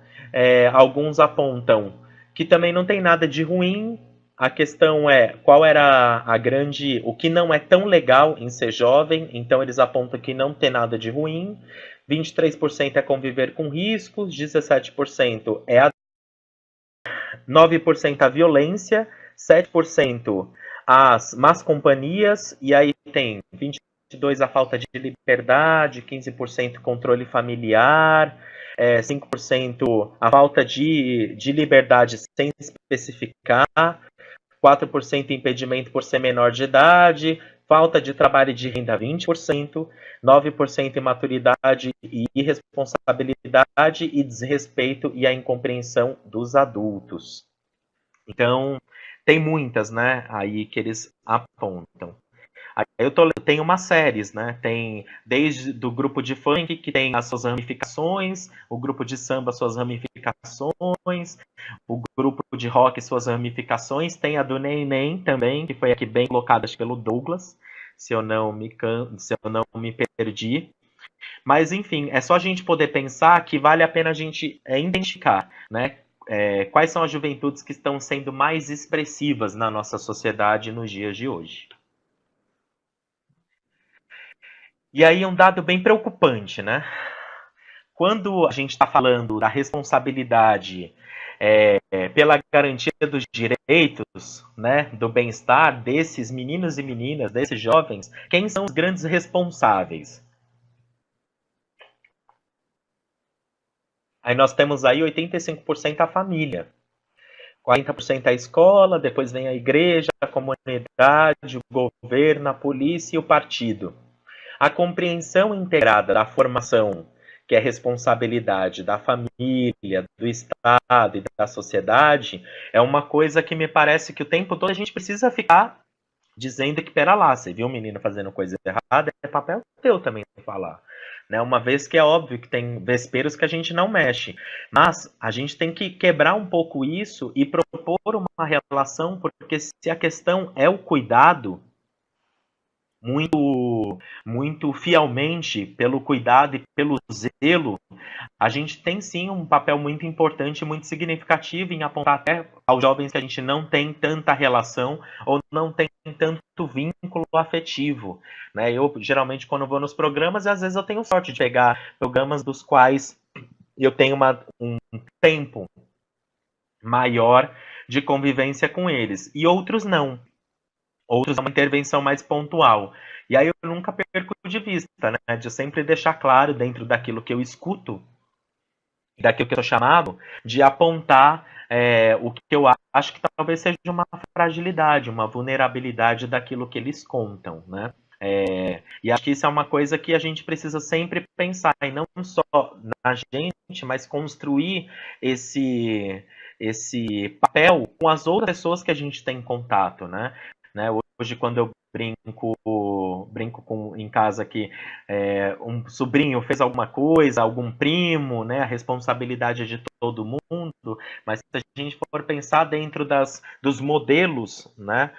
Alguns apontam que também não tem nada de ruim. A questão é qual era o que não é tão legal em ser jovem. Então eles apontam que não tem nada de ruim. 23% é conviver com riscos, 17% é 9% a violência, 7% as más companhias, e aí tem 22% a falta de liberdade, 15% controle familiar, 5% a falta de liberdade sem especificar, 4% impedimento por ser menor de idade, falta de trabalho e de renda 20%, 9% imaturidade e irresponsabilidade e desrespeito e a incompreensão dos adultos. Então, tem muitas, né, aí que eles apontam. Aí eu tenho umas séries, né? Tem desde do grupo de funk, que tem as suas ramificações, o grupo de samba, suas ramificações, o grupo de rock, suas ramificações, tem a do Neném também, que foi aqui bem colocada pelo Douglas, se eu não me perdi. Mas, enfim, é só a gente poder pensar que vale a pena a gente identificar, né? Quais são as juventudes que estão sendo mais expressivas na nossa sociedade nos dias de hoje. E aí um dado bem preocupante, né? Quando a gente está falando da responsabilidade pela garantia dos direitos, né, do bem-estar desses meninos e meninas, desses jovens, quem são os grandes responsáveis? Aí nós temos aí 85% a família, 40% a escola, depois vem a igreja, a comunidade, o governo, a polícia e o partido. A compreensão integrada da formação, que é responsabilidade da família, do Estado e da sociedade, é uma coisa que me parece que o tempo todo a gente precisa ficar dizendo que, pera lá, você viu um menino fazendo coisa errada, é papel teu também falar. Né? Uma vez que é óbvio que tem vesperos que a gente não mexe, mas a gente tem que quebrar um pouco isso e propor uma relação, porque se a questão é o cuidado, muito fielmente pelo cuidado e pelo zelo, a gente tem sim um papel muito importante, muito significativo em apontar até aos jovens que a gente não tem tanta relação ou não tem tanto vínculo afetivo. Né? Eu, geralmente, quando vou nos programas, às vezes eu tenho sorte de pegar programas dos quais eu tenho um tempo maior de convivência com eles, e outros não. Outros é uma intervenção mais pontual. E aí eu nunca perco de vista, né? De sempre deixar claro dentro daquilo que eu escuto, daquilo que eu sou chamado, de apontar o que eu acho que talvez seja uma fragilidade, uma vulnerabilidade daquilo que eles contam, né? E acho que isso é uma coisa que a gente precisa sempre pensar, e não só na gente, mas construir esse papel com as outras pessoas que a gente tem contato, né? Hoje, quando eu brinco em casa que um sobrinho fez alguma coisa, algum primo, né? A responsabilidade é de todo mundo, mas se a gente for pensar dentro dos modelos, né?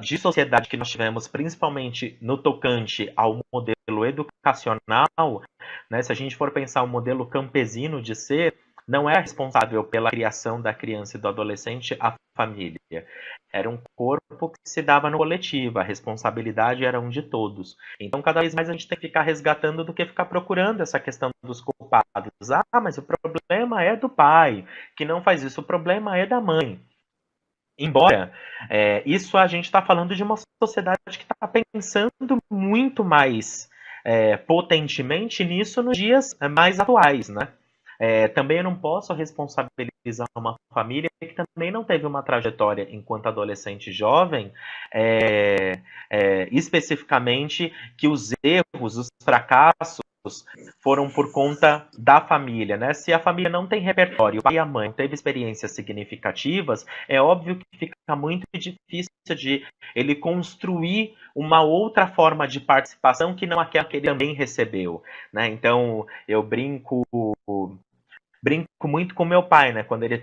De sociedade que nós tivemos, principalmente no tocante ao modelo educacional, né? Se a gente for pensar o modelo campesino de ser, não é responsável pela criação da criança e do adolescente a família. Era um corpo que se dava no coletivo, a responsabilidade era um de todos. Então, cada vez mais a gente tem que ficar resgatando do que ficar procurando essa questão dos culpados. Ah, mas o problema é do pai, que não faz isso, o problema é da mãe. Embora isso a gente está falando de uma sociedade que está pensando muito mais potentemente nisso nos dias mais atuais, né? Também eu não posso responsabilizar uma família que também não teve uma trajetória enquanto adolescente e jovem, especificamente que os erros, os fracassos, foram por conta da família, né? Se a família não tem repertório, o pai e a mãe não teve experiências significativas, é óbvio que fica muito difícil de ele construir uma outra forma de participação que não aquela que ele também recebeu, né? Então, eu brinco muito com meu pai, né? Quando ele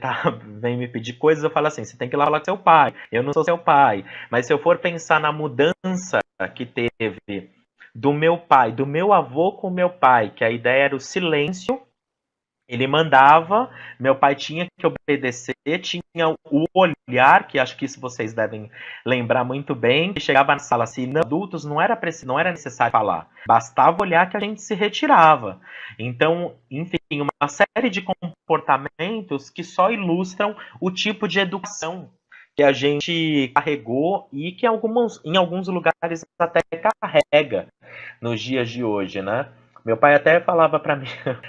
vem me pedir coisas, eu falo assim: você tem que ir lá falar com seu pai. Eu não sou seu pai. Mas se eu for pensar na mudança que teve do meu pai, do meu avô com o meu pai, que a ideia era o silêncio, ele mandava, meu pai tinha que obedecer, tinha o olhar, que acho que isso vocês devem lembrar muito bem, que chegava na sala assim, adultos não era necessário falar, bastava olhar que a gente se retirava. Então, enfim, uma série de comportamentos que só ilustram o tipo de educação que a gente carregou e que em alguns lugares até carrega nos dias de hoje, né? Meu pai até falava para mim,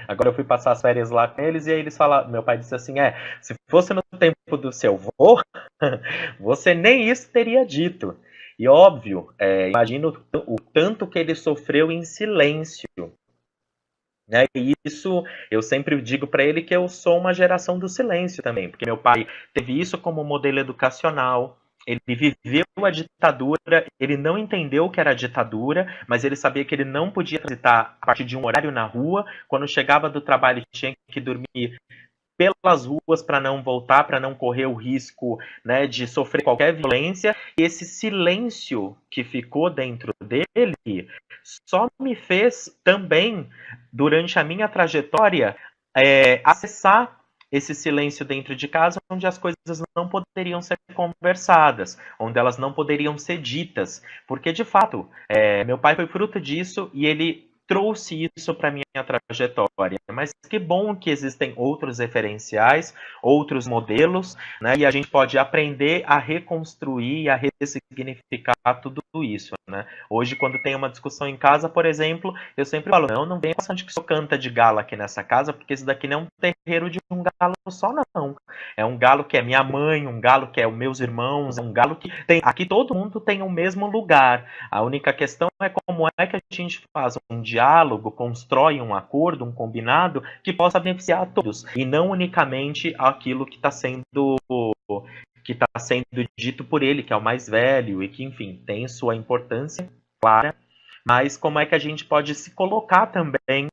agora eu fui passar as férias lá com eles e aí eles falavam, meu pai disse assim, se fosse no tempo do seu avô, você nem isso teria dito. E óbvio, imagino o tanto que ele sofreu em silêncio, né? E isso eu sempre digo para ele que eu sou uma geração do silêncio também, porque meu pai teve isso como modelo educacional. Ele viveu a ditadura, ele não entendeu o que era ditadura, mas ele sabia que ele não podia transitar a partir de um horário na rua. Quando chegava do trabalho, tinha que dormir pelas ruas para não voltar, para não correr o risco, né, de sofrer qualquer violência. E esse silêncio que ficou dentro dele só me fez também, durante a minha trajetória, acessar esse silêncio dentro de casa, onde as coisas não poderiam ser conversadas, onde elas não poderiam ser ditas, porque de fato, meu pai foi fruto disso e ele trouxe isso para minha trajetória. Mas que bom que existem outros referenciais, outros modelos, né? E a gente pode aprender a reconstruir, a ressignificar tudo isso, né? Hoje, quando tem uma discussão em casa, por exemplo, eu sempre falo, não venha passando que só canta de galo aqui nessa casa, porque isso daqui não é um terreiro de um galo só, não. É um galo que é minha mãe, um galo que é os meus irmãos, é um galo que tem... Aqui todo mundo tem o mesmo lugar. A única questão é como é que a gente faz um diálogo, constrói um acordo, um combinado que possa beneficiar a todos e não unicamente aquilo que está sendo dito por ele, que é o mais velho e que, enfim, tem sua importância clara, mas como é que a gente pode se colocar também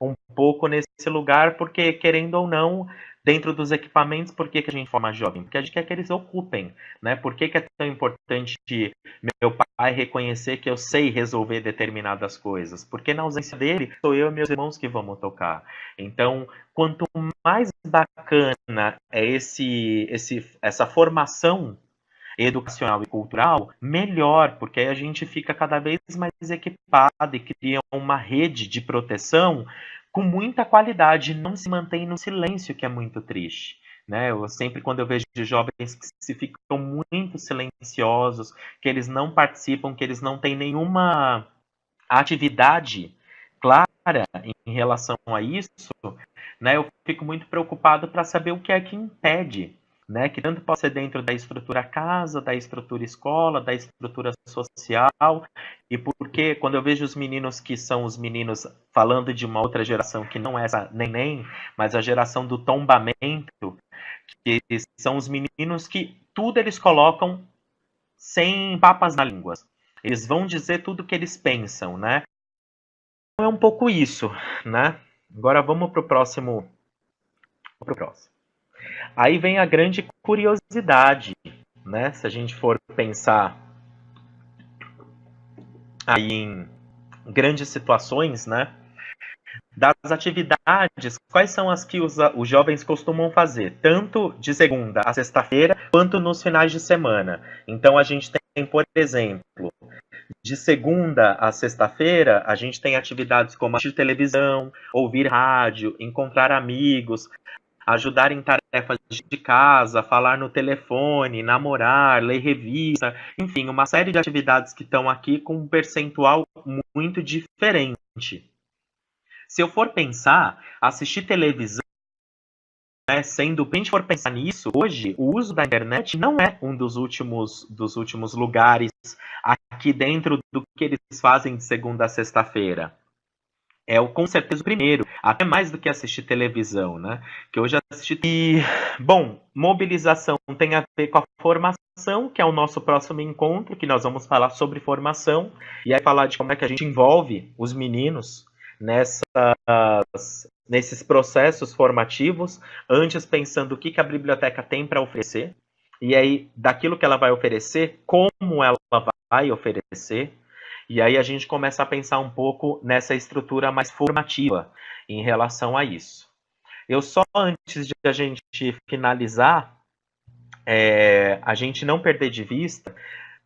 um pouco nesse lugar, porque, querendo ou não, dentro dos equipamentos, por que a gente forma jovem? Porque a gente quer que eles ocupem, né? Por que é tão importante meu pai reconhecer que eu sei resolver determinadas coisas? Porque na ausência dele, sou eu e meus irmãos que vamos tocar. Então, quanto mais bacana é essa formação educacional e cultural, melhor, porque aí a gente fica cada vez mais equipado e cria uma rede de proteção com muita qualidade, não se mantém no silêncio, que é muito triste. Né? Eu sempre, quando eu vejo jovens que se ficam muito silenciosos, que eles não participam, que eles não têm nenhuma atividade clara em relação a isso, né, eu fico muito preocupado para saber o que é que impede, né, que tanto pode ser dentro da estrutura casa, da estrutura escola, da estrutura social, e porque quando eu vejo os meninos que são os meninos falando de uma outra geração que não é essa neném, mas a geração do tombamento, que são os meninos que tudo eles colocam sem papas na língua. Eles vão dizer tudo o que eles pensam, né? Então é um pouco isso, né? Agora vamos pro próximo. Aí vem a grande curiosidade, né? Se a gente for pensar aí em grandes situações, né? Das atividades, quais são as que os jovens costumam fazer, tanto de segunda a sexta-feira, quanto nos finais de semana. Então a gente tem, por exemplo, de segunda a sexta-feira, a gente tem atividades como assistir televisão, ouvir rádio, encontrar amigos, ajudar em tarefas de casa, falar no telefone, namorar, ler revista, enfim, uma série de atividades que estão aqui com um percentual muito diferente. Se eu for pensar, assistir televisão, né, sendo, se a gente for pensar nisso, hoje o uso da internet não é um dos últimos lugares aqui dentro do que eles fazem de segunda a sexta-feira. com certeza o primeiro, até mais do que assistir televisão, né? Que hoje assisti. E, bom, mobilização tem a ver com a formação, que é o nosso próximo encontro, que nós vamos falar sobre formação, e aí falar de como é que a gente envolve os meninos nesses processos formativos, antes pensando o que a biblioteca tem para oferecer, e aí, daquilo que ela vai oferecer, como ela vai oferecer. E aí a gente começa a pensar um pouco nessa estrutura mais formativa em relação a isso. Eu só, antes de a gente finalizar, a gente não perder de vista,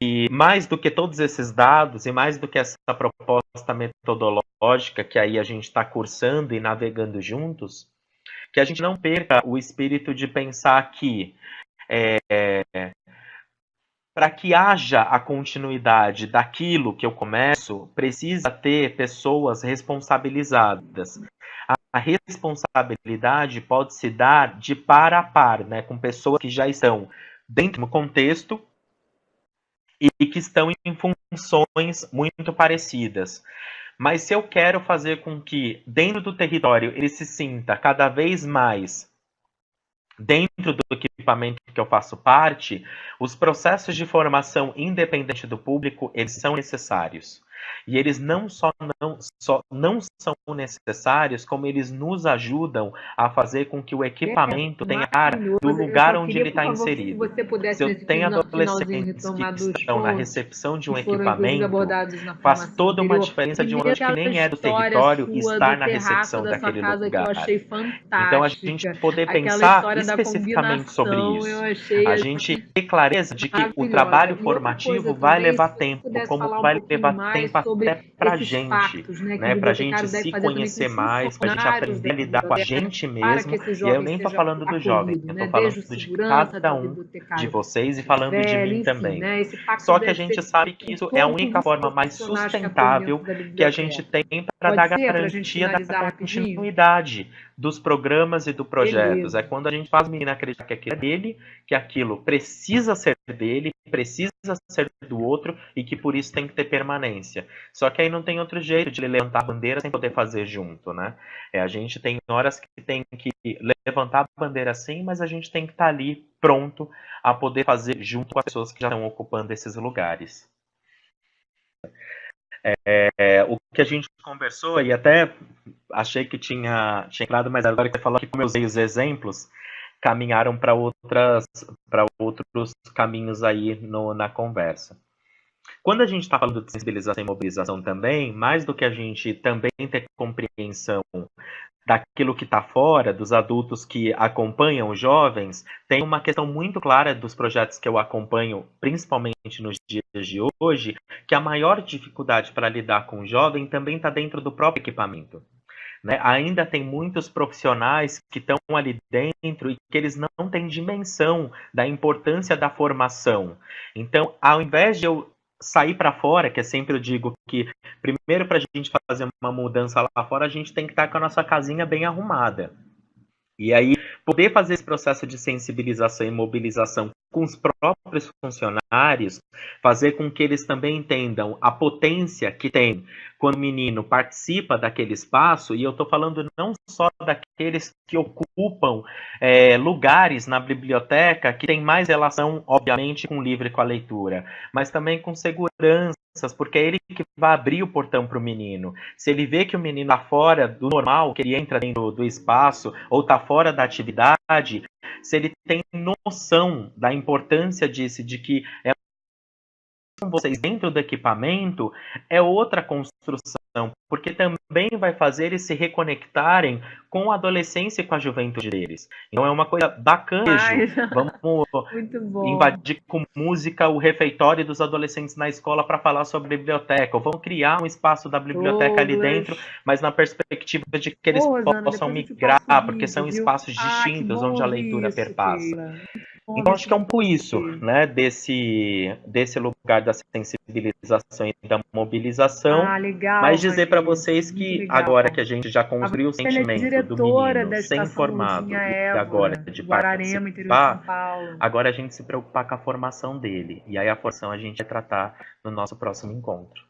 e mais do que todos esses dados, e mais do que essa proposta metodológica que aí a gente está cursando e navegando juntos, que a gente não perca o espírito de pensar que para que haja a continuidade daquilo que eu começo, precisa ter pessoas responsabilizadas. A responsabilidade pode se dar de par a par, né, com pessoas que já estão dentro do contexto e que estão em funções muito parecidas. Mas se eu quero fazer com que dentro do território ele se sinta cada vez mais dentro do equipamento que eu faço parte, os processos de formação independente do público, eles são necessários. E eles não não são necessários, como eles nos ajudam a fazer com que o equipamento tenha cara do lugar onde ele está inserido. Se eu tenho adolescentes que estão na recepção de um equipamento, faz toda uma diferença de um adolescente que nem é do território estar na recepção daquele lugar. Então, a gente poder pensar especificamente sobre isso. A gente ter clareza de que o trabalho formativo vai levar tempo, como vai levar tempo até pra gente, né? Pra gente se conhecer mais, pra gente aprender a lidar com a gente mesmo. E aí eu nem tô falando do jovem, eu tô falando de cada um de vocês e falando de mim também. Só que a gente sabe que isso é a única forma mais sustentável que a gente tem para dar garantia da continuidade dos programas e dos projetos. É quando a gente faz o menino acreditar que aquilo é dele, que aquilo precisa ser dele, precisa ser do outro e que por isso tem que ter permanência. Só que aí não tem outro jeito de levantar a bandeira sem poder fazer junto, né? A gente tem horas que tem que levantar a bandeira sim, mas a gente tem que estar ali pronto a poder fazer junto com as pessoas que já estão ocupando esses lugares. O que a gente conversou, e até achei que tinha entrado, mas agora que você falou que como eu usei os exemplos, caminharam para outros caminhos aí na conversa. Quando a gente está falando de sensibilização e mobilização também, mais do que a gente também ter compreensão daquilo que está fora, dos adultos que acompanham os jovens, tem uma questão muito clara dos projetos que eu acompanho, principalmente nos dias de hoje, que a maior dificuldade para lidar com o jovem também está dentro do próprio equipamento. Né? Ainda tem muitos profissionais que estão ali dentro e que eles não têm dimensão da importância da formação. Então, ao invés de eu sair para fora, que é sempre eu digo que primeiro para a gente fazer uma mudança lá fora, a gente tem que estar com a nossa casinha bem arrumada. E aí, poder fazer esse processo de sensibilização e mobilização com os próprios funcionários, fazer com que eles também entendam a potência que tem quando o menino participa daquele espaço, e eu estou falando não só daqueles que ocupam lugares na biblioteca que tem mais relação, obviamente, com o livro e com a leitura, mas também com segurança, porque é ele que vai abrir o portão para o menino. Se ele vê que o menino está fora do normal, que ele entra dentro do espaço, ou está fora da atividade, se ele tem noção da importância disso, de que vocês dentro do equipamento, é outra construção, porque também vai fazer eles se reconectarem com a adolescência e com a juventude deles. Então é uma coisa bacana. Vamos invadir com música o refeitório dos adolescentes na escola para falar sobre a biblioteca, ou vamos criar um espaço da biblioteca ali dentro, mas na perspectiva de que eles possam migrar, porque são espaços distintos onde a leitura perpassa. Então, acho que é um pouco isso, né, desse lugar da sensibilização e da mobilização, mas dizer para vocês que agora que a gente já construiu o sentimento do menino ser informado e agora de participar, agora a gente se preocupar com a formação dele, e aí a formação a gente vai tratar no nosso próximo encontro.